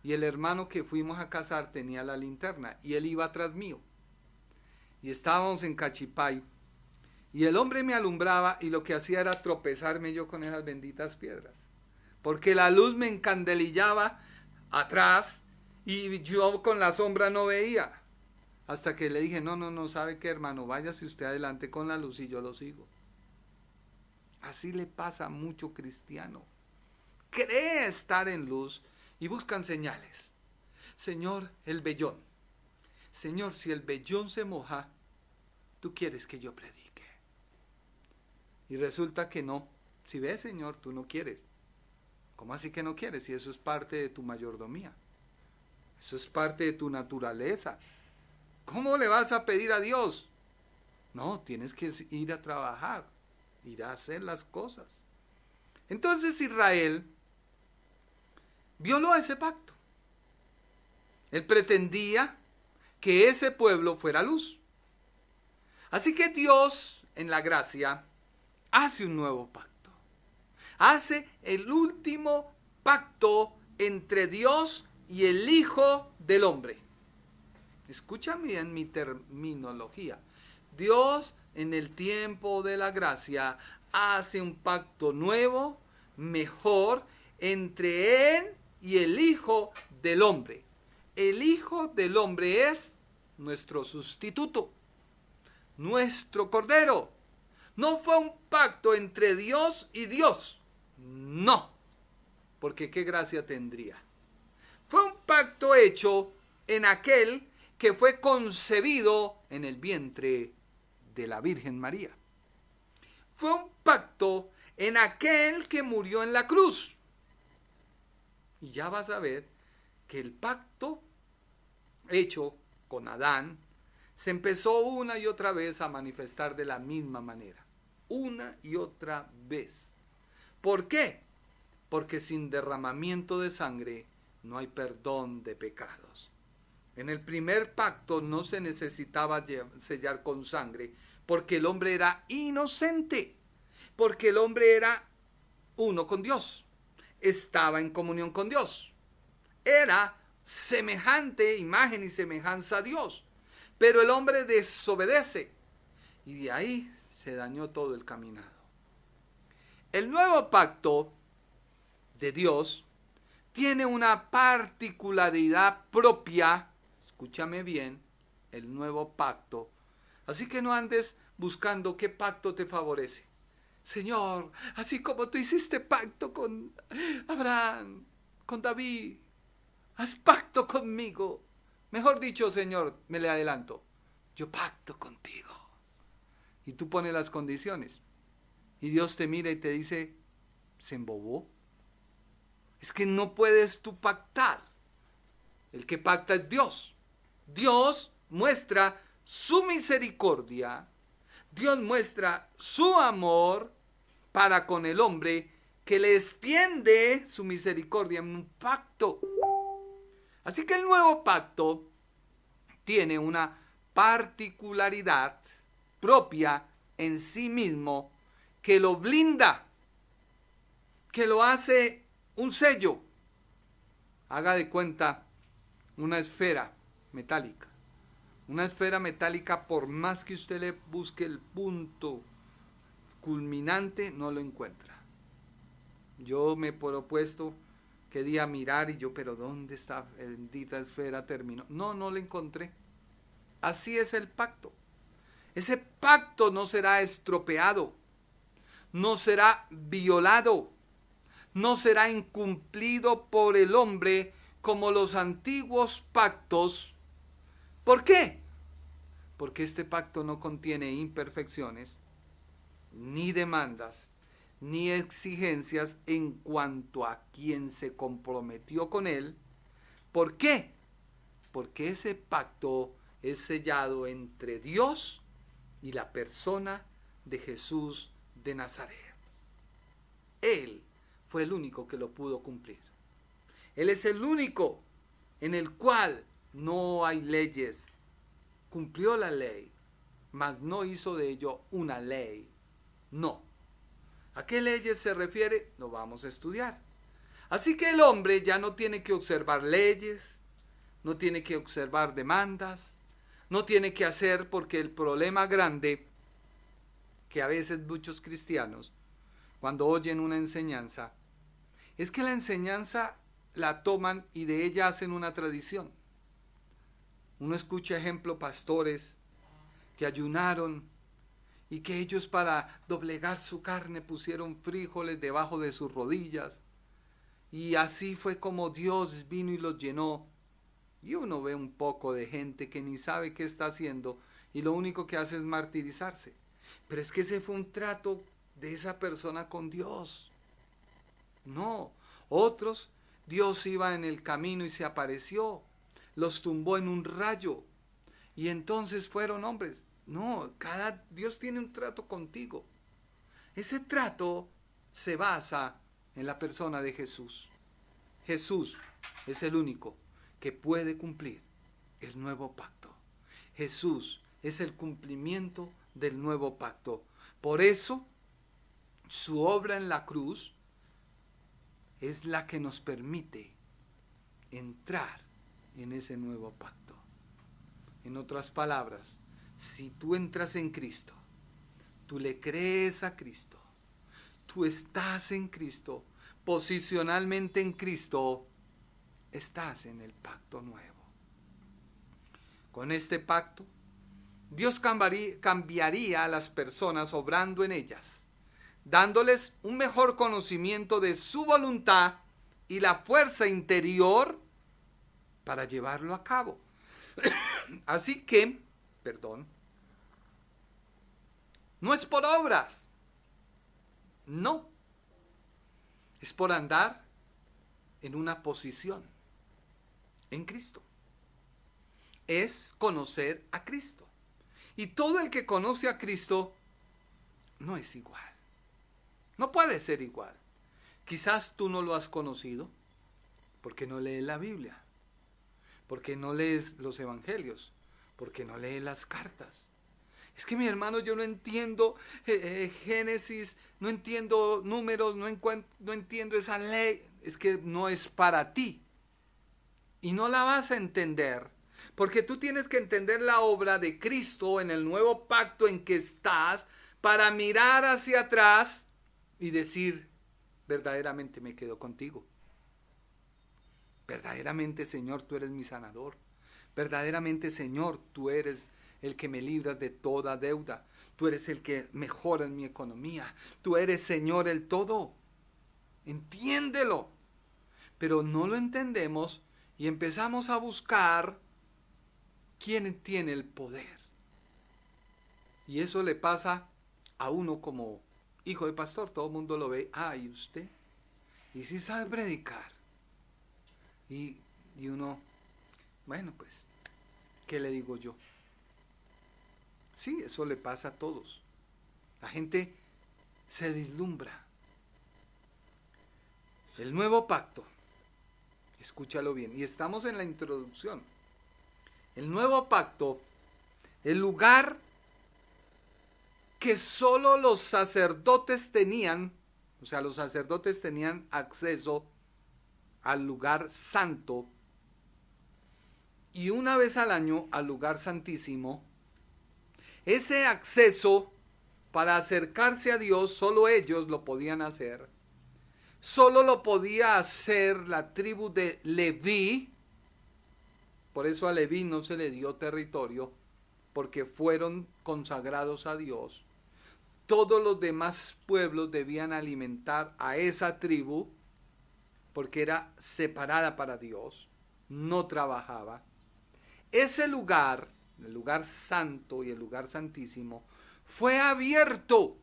Y el hermano que fuimos a cazar tenía la linterna y él iba atrás mío. Y estábamos en Cachipay. Y el hombre me alumbraba y lo que hacía era tropezarme yo con esas benditas piedras. Porque la luz me encandelillaba atrás y yo con la sombra no veía. Hasta que le dije, no, ¿sabe qué, hermano? Váyase usted adelante con la luz y yo lo sigo. Así le pasa a mucho cristiano. Cree estar en luz y buscan señales. Señor, el vellón. Señor, si el vellón se moja, tú quieres que yo predique. Y resulta que no. Si ves, Señor, tú no quieres. ¿Cómo así que no quieres? Si eso es parte de tu mayordomía. Eso es parte de tu naturaleza. ¿Cómo le vas a pedir a Dios? No, tienes que ir a trabajar, ir a hacer las cosas. Entonces Israel violó ese pacto. Él pretendía que ese pueblo fuera luz. Así que Dios, en la gracia, hace un nuevo pacto. Hace el último pacto entre Dios y el Hijo del Hombre. Escúchame en mi terminología. Dios, en el tiempo de la gracia, hace un pacto nuevo, mejor, entre Él y el Hijo del Hombre. El Hijo del Hombre es nuestro sustituto, nuestro Cordero. No fue un pacto entre Dios y Dios. No, porque qué gracia tendría. Fue un pacto hecho en aquel que fue concebido en el vientre de la Virgen María. Fue un pacto en aquel que murió en la cruz. Y ya vas a ver que el pacto hecho con Adán se empezó una y otra vez a manifestar de la misma manera. Una y otra vez. ¿Por qué? Porque sin derramamiento de sangre no hay perdón de pecados. En el primer pacto no se necesitaba sellar con sangre, porque el hombre era inocente, porque el hombre era uno con Dios, estaba en comunión con Dios, era semejante, imagen y semejanza a Dios, pero el hombre desobedece, y de ahí se dañó todo el caminado. El nuevo pacto de Dios tiene una particularidad propia. Escúchame bien, el nuevo pacto. Así que no andes buscando qué pacto te favorece. Señor, así como tú hiciste pacto con Abraham, con David, haz pacto conmigo. Mejor dicho, Señor, me le adelanto, yo pacto contigo. Y tú pones las condiciones. Y Dios te mira y te dice, ¿se embobó? Es que no puedes tú pactar. El que pacta es Dios. Dios muestra su misericordia, Dios muestra su amor para con el hombre, que le extiende su misericordia en un pacto. Así que el nuevo pacto tiene una particularidad propia en sí mismo que lo blinda, que lo hace un sello. Haga de cuenta una esfera metálica. Una esfera metálica, por más que usted le busque el punto culminante, no lo encuentra. Yo me he propuesto que día mirar y yo, pero ¿dónde esta bendita esfera terminó? No la encontré. Así es el pacto. Ese pacto no será estropeado, no será violado, no será incumplido por el hombre como los antiguos pactos. ¿Por qué? Porque este pacto no contiene imperfecciones, ni demandas, ni exigencias en cuanto a quien se comprometió con él. ¿Por qué? Porque ese pacto es sellado entre Dios y la persona de Jesús de Nazaret. Él fue el único que lo pudo cumplir. Él es el único en el cual no hay leyes. Cumplió la ley, mas no hizo de ello una ley. No. ¿A qué leyes se refiere? Lo vamos a estudiar. Así que el hombre ya no tiene que observar leyes, no tiene que observar demandas, no tiene que hacer, porque el problema grande que a veces muchos cristianos, cuando oyen una enseñanza, es que la enseñanza la toman y de ella hacen una tradición. Uno escucha, ejemplo, pastores que ayunaron y que ellos, para doblegar su carne, pusieron frijoles debajo de sus rodillas, y así fue como Dios vino y los llenó. Y uno ve un poco de gente que ni sabe qué está haciendo y lo único que hace es martirizarse. Pero es que ese fue un trato de esa persona con Dios. No, otros, Dios iba en el camino y se apareció, los tumbó en un rayo, y entonces fueron hombres. No, Dios tiene un trato contigo. Ese trato se basa en la persona de Jesús. Jesús es el único que puede cumplir el nuevo pacto. Jesús es el cumplimiento del nuevo pacto. Por eso, su obra en la cruz es la que nos permite entrar en ese nuevo pacto. En otras palabras, si tú entras en Cristo, tú le crees a Cristo, tú estás en Cristo, posicionalmente en Cristo, estás en el pacto nuevo. Con este pacto, Dios cambiaría a las personas obrando en ellas, dándoles un mejor conocimiento de su voluntad y la fuerza interior para llevarlo a cabo. Así que, no es por obras, no, es por andar en una posición en Cristo. Es conocer a Cristo. Y todo el que conoce a Cristo no es igual. No puede ser igual. Quizás tú no lo has conocido porque no lees la Biblia, porque no lees los evangelios, porque no lees las cartas. Es que mi hermano, yo no entiendo Génesis, no entiendo números, no entiendo esa ley. Es que no es para ti. Y no la vas a entender, porque tú tienes que entender la obra de Cristo en el nuevo pacto en que estás, para mirar hacia atrás y decir, verdaderamente me quedo contigo. Verdaderamente, Señor, tú eres mi sanador. Verdaderamente, Señor, tú eres el que me libras de toda deuda. Tú eres el que mejora mi economía. Tú eres, Señor, el todo. Entiéndelo. Pero no lo entendemos y empezamos a buscar quién tiene el poder. Y eso le pasa a uno como hijo de pastor. Todo el mundo lo ve. ¿Y usted? Y si sabe predicar. Y uno, bueno, pues, ¿qué le digo yo? Sí, eso le pasa a todos. La gente se deslumbra. El nuevo pacto, escúchalo bien, y estamos en la introducción. El nuevo pacto, el lugar que solo los sacerdotes tenían, o sea, los sacerdotes tenían acceso al lugar santo, y una vez al año al lugar santísimo. Ese acceso para acercarse a Dios, solo ellos lo podían hacer. Solo lo podía hacer la tribu de Leví. Por eso a Leví no se le dio territorio, porque fueron consagrados a Dios. Todos los demás pueblos debían alimentar a esa tribu, porque era separada para Dios, no trabajaba. Ese lugar, el lugar santo y el lugar santísimo, fue abierto.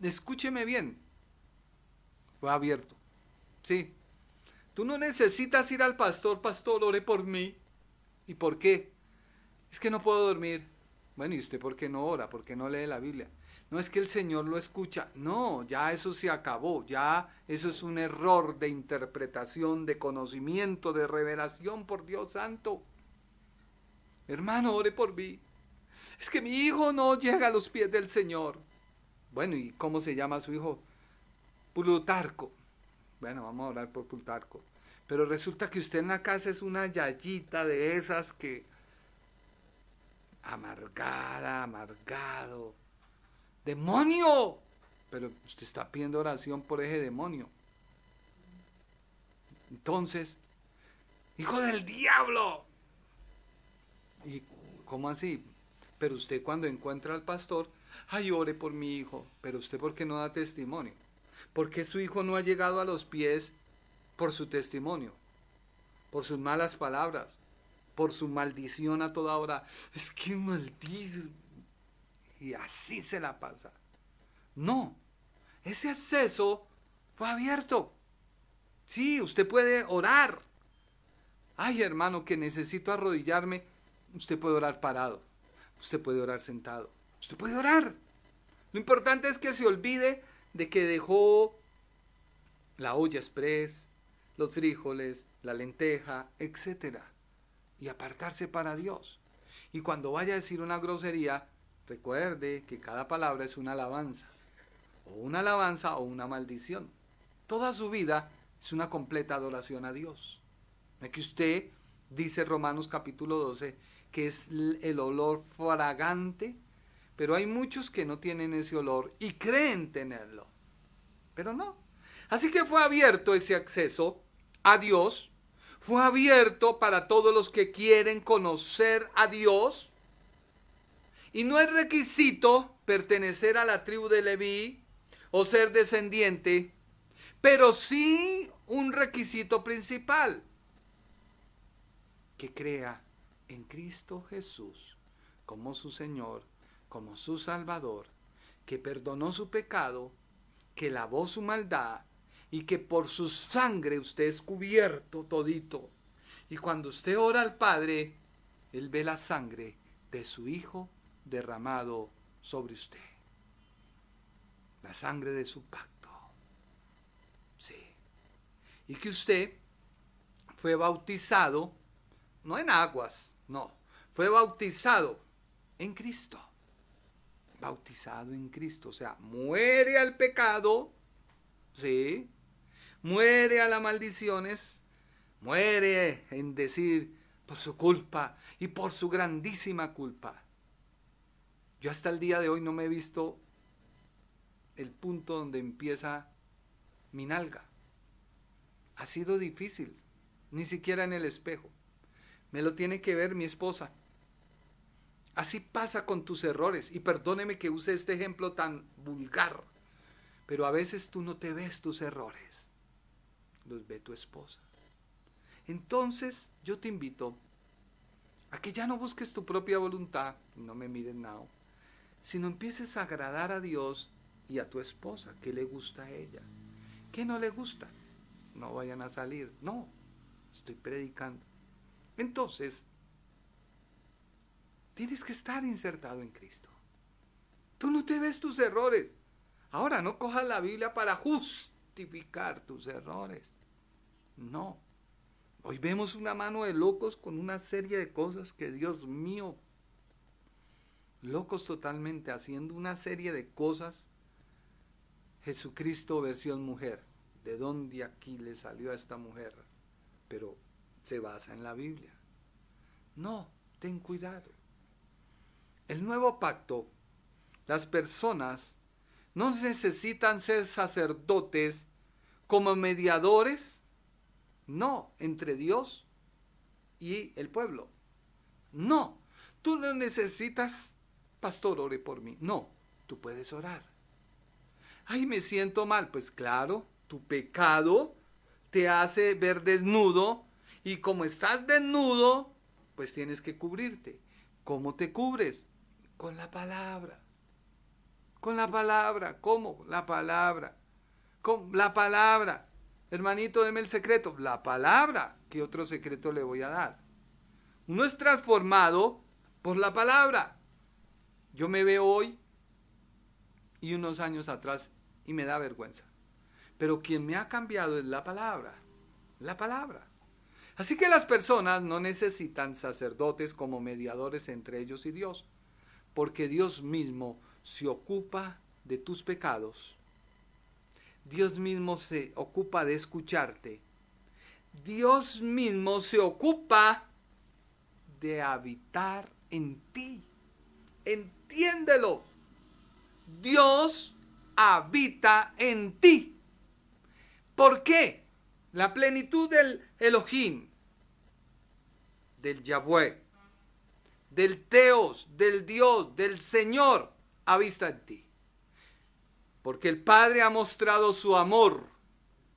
Escúcheme bien, fue abierto. Sí, tú no necesitas ir al pastor, pastor, ore por mí. ¿Y por qué? Es que no puedo dormir. Bueno, ¿y usted por qué no ora? ¿Por qué no lee la Biblia? No es que el Señor lo escucha. No, ya eso se acabó. Ya eso es un error de interpretación, de conocimiento, de revelación por Dios santo. Hermano, ore por mí. Es que mi hijo no llega a los pies del Señor. Bueno, ¿y cómo se llama su hijo? Plutarco. Bueno, vamos a orar por Plutarco. Pero resulta que usted en la casa es una yayita de esas que... amargada, amargado. ¡Demonio! Pero usted está pidiendo oración por ese demonio. Entonces, ¡hijo del diablo! ¿Y cómo así? Pero usted cuando encuentra al pastor, ¡ay, ore por mi hijo! Pero usted, ¿por qué no da testimonio? ¿Por qué su hijo no ha llegado a los pies por su testimonio? Por sus malas palabras, por su maldición a toda hora. Es que maldito. Y así se la pasa. No, ese acceso fue abierto. Sí, usted puede orar. Ay, hermano, que necesito arrodillarme. Usted puede orar parado. Usted puede orar sentado. Usted puede orar. Lo importante es que se olvide de que dejó la olla express, los frijoles, la lenteja, etcétera, y apartarse para Dios. Y cuando vaya a decir una grosería, recuerde que cada palabra es una alabanza o una maldición. Toda su vida es una completa adoración a Dios. No es que usted, dice Romanos capítulo 12, que es el olor fragante, pero hay muchos que no tienen ese olor y creen tenerlo, pero no. Así que fue abierto ese acceso a Dios, fue abierto para todos los que quieren conocer a Dios, y no es requisito pertenecer a la tribu de Leví o ser descendiente, pero sí un requisito principal: que crea en Cristo Jesús como su Señor, como su Salvador, que perdonó su pecado, que lavó su maldad y que por su sangre usted es cubierto todito. Y cuando usted ora al Padre, Él ve la sangre de su Hijo derramado sobre usted. La sangre de su pacto. Sí. Y que usted fue bautizado, no en aguas, no, fue bautizado en Cristo. Bautizado en Cristo, o sea, muere al pecado, ¿sí? Muere a las maldiciones, muere en decir por su culpa y por su grandísima culpa. Yo hasta el día de hoy no me he visto el punto donde empieza mi nalga. Ha sido difícil, ni siquiera en el espejo. Me lo tiene que ver mi esposa. Así pasa con tus errores, y perdóneme que use este ejemplo tan vulgar, pero a veces tú no te ves tus errores, los ve tu esposa. Entonces yo te invito a que ya no busques tu propia voluntad, no me mires nada, sino empieces a agradar a Dios y a tu esposa. ¿Qué le gusta a ella? ¿Qué no le gusta? No vayan a salir, no, estoy predicando. Entonces, tienes que estar insertado en Cristo. Tú no te ves tus errores. Ahora, no cojas la Biblia para justificar tus errores. No. Hoy vemos una mano de locos con una serie de cosas que, Dios mío, locos totalmente, haciendo una serie de cosas. Jesucristo versión mujer. ¿De dónde aquí le salió a esta mujer? Pero se basa en la Biblia. No, ten cuidado. El nuevo pacto, las personas no necesitan ser sacerdotes como mediadores, no, entre Dios y el pueblo. No, tú no necesitas, pastor, ore por mí. No, tú puedes orar. Ay, me siento mal. Pues claro, tu pecado te hace ver desnudo, y como estás desnudo, pues tienes que cubrirte. ¿Cómo te cubres? Con la palabra. Con la palabra. ¿Cómo? La palabra. Con la palabra. Hermanito, deme el secreto. La palabra. ¿Qué otro secreto le voy a dar? Uno es transformado por la palabra. Yo me veo hoy y unos años atrás y me da vergüenza. Pero quien me ha cambiado es la palabra. La palabra. Así que las personas no necesitan sacerdotes como mediadores entre ellos y Dios, porque Dios mismo se ocupa de tus pecados. Dios mismo se ocupa de escucharte. Dios mismo se ocupa de habitar en ti. Entiéndelo. Dios habita en ti. ¿Por qué? La plenitud del Elohim, del Yahweh, del Teos, del Dios, del Señor, habita en ti. Porque el Padre ha mostrado su amor,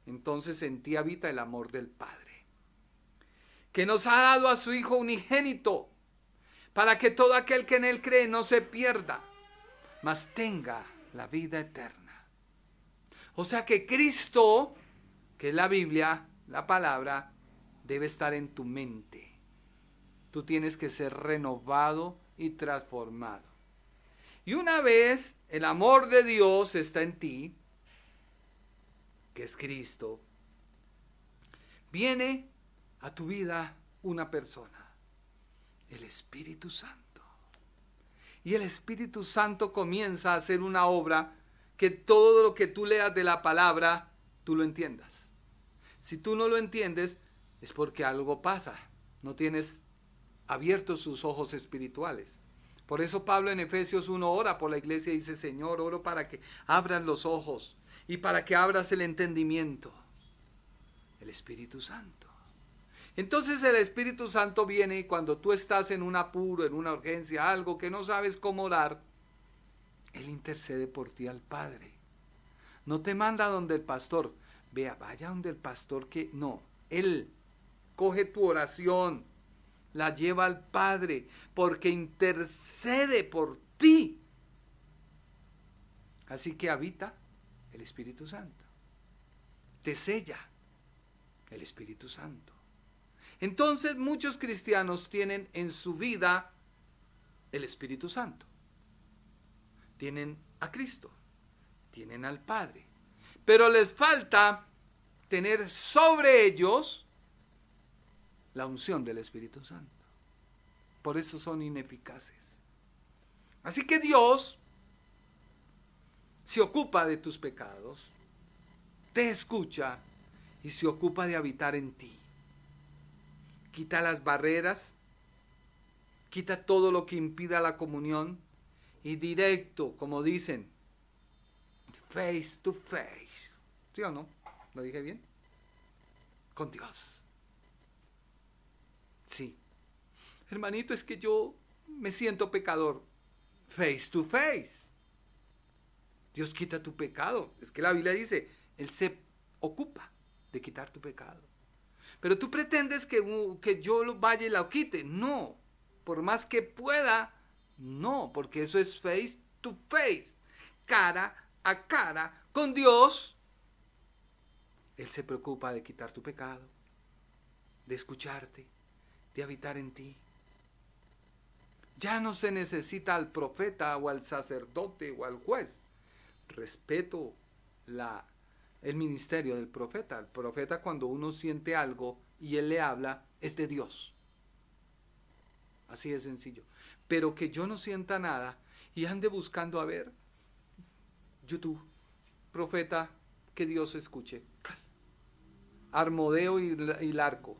entonces en ti habita el amor del Padre, que nos ha dado a su Hijo unigénito, para que todo aquel que en Él cree no se pierda, mas tenga la vida eterna. O sea que Cristo, que es la Biblia, la palabra, debe estar en tu mente. Tú tienes que ser renovado y transformado. Y una vez el amor de Dios está en ti, que es Cristo, viene a tu vida una persona, el Espíritu Santo. Y el Espíritu Santo comienza a hacer una obra que todo lo que tú leas de la palabra, tú lo entiendas. Si tú no lo entiendes, es porque algo pasa. No tienes abiertos sus ojos espirituales. Por eso Pablo en Efesios 1 ora por la iglesia y dice: Señor, oro para que abras los ojos y para que abras el entendimiento. El Espíritu Santo. Entonces el Espíritu Santo viene y cuando tú estás en un apuro, en una urgencia, algo que no sabes cómo orar, Él intercede por ti al Padre. No te manda donde el pastor. Vaya donde el pastor que... No, Él coge tu oración, la lleva al Padre, porque intercede por ti. Así que habita el Espíritu Santo. Te sella el Espíritu Santo. Entonces muchos cristianos tienen en su vida el Espíritu Santo. Tienen a Cristo, tienen al Padre, pero les falta tener sobre ellos la unción del Espíritu Santo. Por eso son ineficaces. Así que Dios se ocupa de tus pecados, te escucha y se ocupa de habitar en ti. Quita las barreras, quita todo lo que impida la comunión y directo, como dicen, face to face. ¿Sí o no? ¿Lo dije bien? Con Dios. Sí. Hermanito, es que yo me siento pecador. Face to face. Dios quita tu pecado. Es que la Biblia dice, Él se ocupa de quitar tu pecado. Pero tú pretendes que yo lo vaya y lo quite. No. Por más que pueda, no. Porque eso es face to face. Cara a cara con Dios. Él se preocupa de quitar tu pecado, de escucharte, de habitar en ti. Ya no se necesita al profeta o al sacerdote o al juez. Respeto el ministerio del profeta. El profeta, cuando uno siente algo y él le habla, es de Dios. Así de sencillo. Pero que yo no sienta nada y ande buscando a ver YouTube, profeta, que Dios escuche. Armodeo y Larco.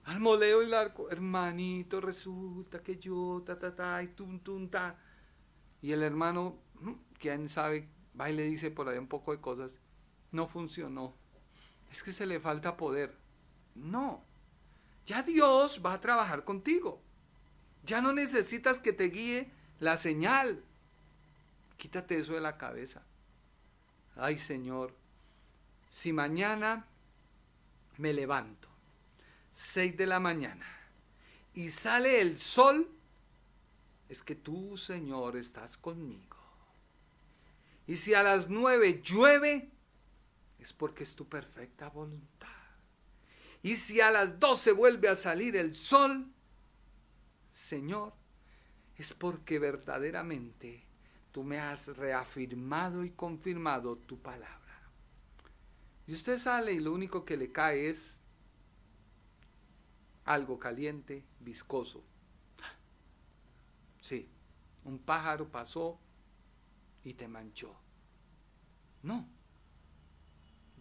Armodeo y Larco. Hermanito, resulta que yo, y ta. Y el hermano, quién sabe, va y le dice por ahí un poco de cosas. No funcionó. Es que se le falta poder. No. Ya Dios va a trabajar contigo. Ya no necesitas que te guíe la señal. Quítate eso de la cabeza. Ay, Señor, si mañana me levanto 6 de la mañana y sale el sol, es que tú, Señor, estás conmigo. Y si a las 9 llueve, es porque es tu perfecta voluntad. Y si a las 12 vuelve a salir el sol, Señor, es porque verdaderamente tú me has reafirmado y confirmado tu palabra. Y usted sale y lo único que le cae es algo caliente, viscoso. Sí, un pájaro pasó y te manchó. No,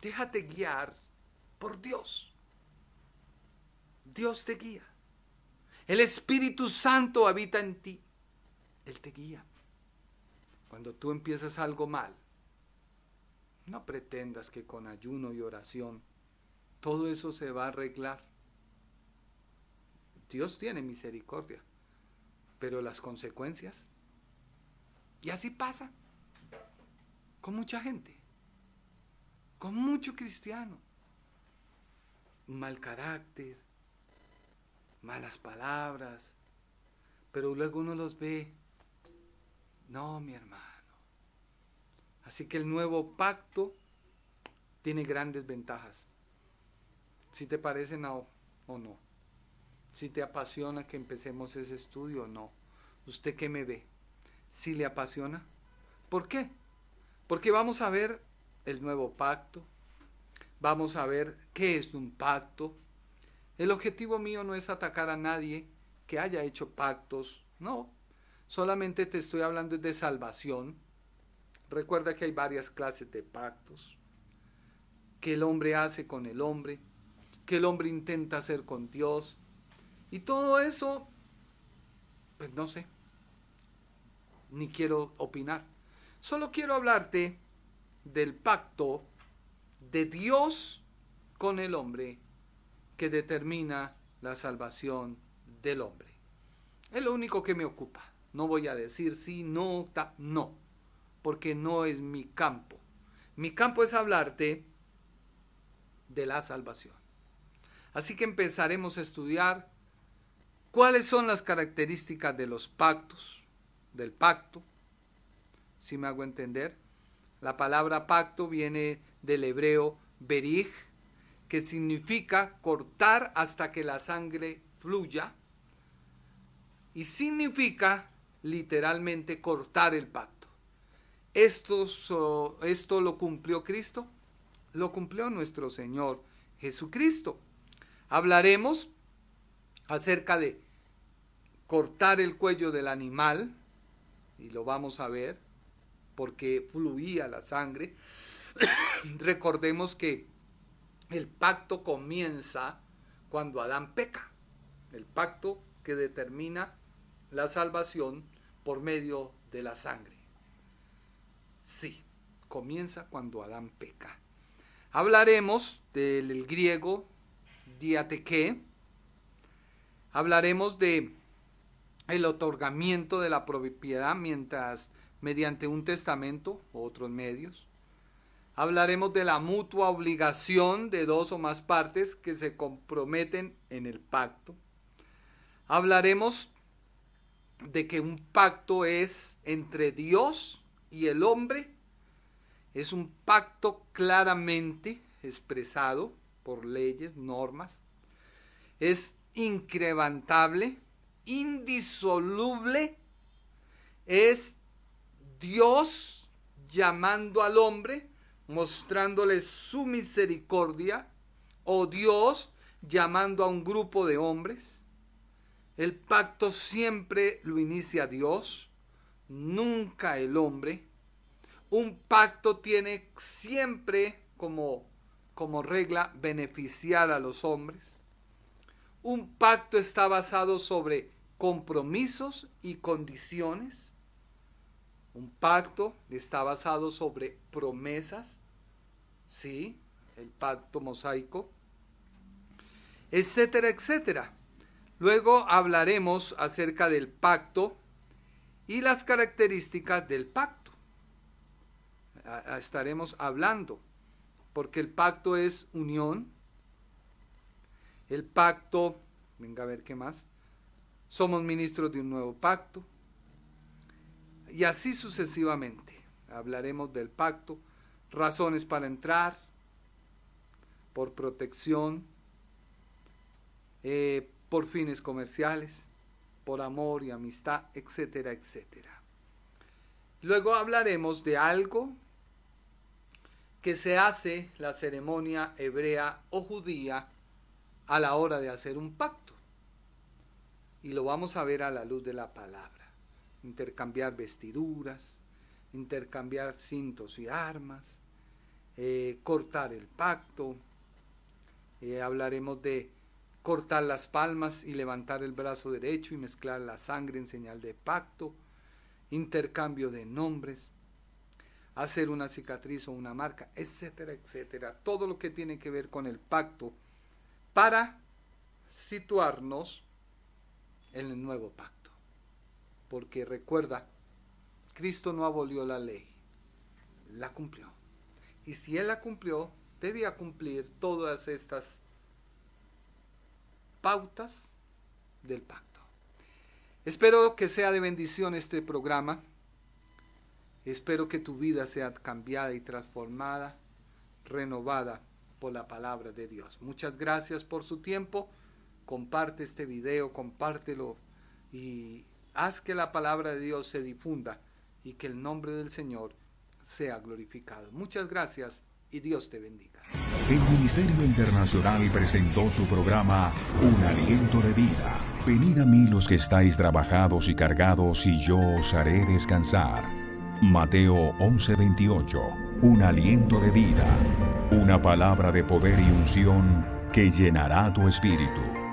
déjate guiar por Dios. Dios te guía. El Espíritu Santo habita en ti. Él te guía. Cuando tú empiezas algo mal, no pretendas que con ayuno y oración todo eso se va a arreglar. Dios tiene misericordia, pero las consecuencias, y así pasa con mucha gente, con mucho cristiano. Mal carácter, malas palabras, pero luego uno los ve. No, mi hermano. Así que el nuevo pacto tiene grandes ventajas. Si te parece o no. Si te apasiona que empecemos ese estudio o no. ¿Usted qué me ve? ¿Si le apasiona? ¿Por qué? Porque vamos a ver el nuevo pacto. Vamos a ver qué es un pacto. El objetivo mío no es atacar a nadie que haya hecho pactos, no. Solamente te estoy hablando de salvación. Recuerda que hay varias clases de pactos que el hombre hace con el hombre, que el hombre intenta hacer con Dios. Y todo eso, pues no sé, ni quiero opinar. Solo quiero hablarte del pacto de Dios con el hombre que determina la salvación del hombre. Es lo único que me ocupa. No voy a decir sí, no, no, porque no es mi campo. Mi campo es hablarte de la salvación. Así que empezaremos a estudiar cuáles son las características de los pactos, del pacto, si me hago entender. La palabra pacto viene del hebreo berij, que significa cortar hasta que la sangre fluya, y significa literalmente cortar el pacto. Esto lo cumplió Cristo, lo cumplió nuestro Señor Jesucristo. Hablaremos acerca de cortar el cuello del animal, y lo vamos a ver, porque fluía la sangre. Recordemos que el pacto comienza cuando Adán peca, el pacto que determina la salvación por medio de la sangre. Sí, comienza cuando Adán peca. Hablaremos del griego diateque, hablaremos de el otorgamiento de la propiedad mediante un testamento u otros medios. Hablaremos de la mutua obligación de dos o más partes que se comprometen en el pacto. Hablaremos de que un pacto es entre Dios y el hombre. Es un pacto claramente expresado por leyes, normas. Es inquebrantable, indisoluble. Es Dios llamando al hombre, mostrándole su misericordia, o Dios llamando a un grupo de hombres. El pacto siempre lo inicia Dios, nunca el hombre. Un pacto tiene siempre como regla beneficiar a los hombres. Un pacto está basado sobre compromisos y condiciones. Un pacto está basado sobre promesas, sí, el pacto mosaico, etcétera, etcétera. Luego hablaremos acerca del pacto y las características del pacto. Estaremos hablando, porque el pacto es unión. El pacto, venga a ver qué más, somos ministros de un nuevo pacto. Y así sucesivamente. Hablaremos del pacto, razones para entrar, por protección, por fines comerciales, por amor y amistad, etcétera, etcétera. Luego hablaremos de algo que se hace la ceremonia hebrea o judía a la hora de hacer un pacto. Y lo vamos a ver a la luz de la palabra. Intercambiar vestiduras, intercambiar cintos y armas, cortar el pacto. Hablaremos de cortar las palmas y levantar el brazo derecho y mezclar la sangre en señal de pacto, intercambio de nombres, hacer una cicatriz o una marca, etcétera, etcétera. Todo lo que tiene que ver con el pacto para situarnos en el nuevo pacto. Porque recuerda, Cristo no abolió la ley, la cumplió. Y si Él la cumplió, debía cumplir todas estas pautas del pacto. Espero que sea de bendición este programa. Espero que tu vida sea cambiada y transformada, renovada por la palabra de Dios. Muchas gracias por su tiempo. Comparte este video, compártelo y haz que la palabra de Dios se difunda y que el nombre del Señor sea glorificado. Muchas gracias y Dios te bendiga. El Ministerio Internacional presentó su programa Un Aliento de Vida. Venid a mí los que estáis trabajados y cargados, y yo os haré descansar. Mateo 11:28. Un aliento de vida. Una palabra de poder y unción que llenará tu espíritu.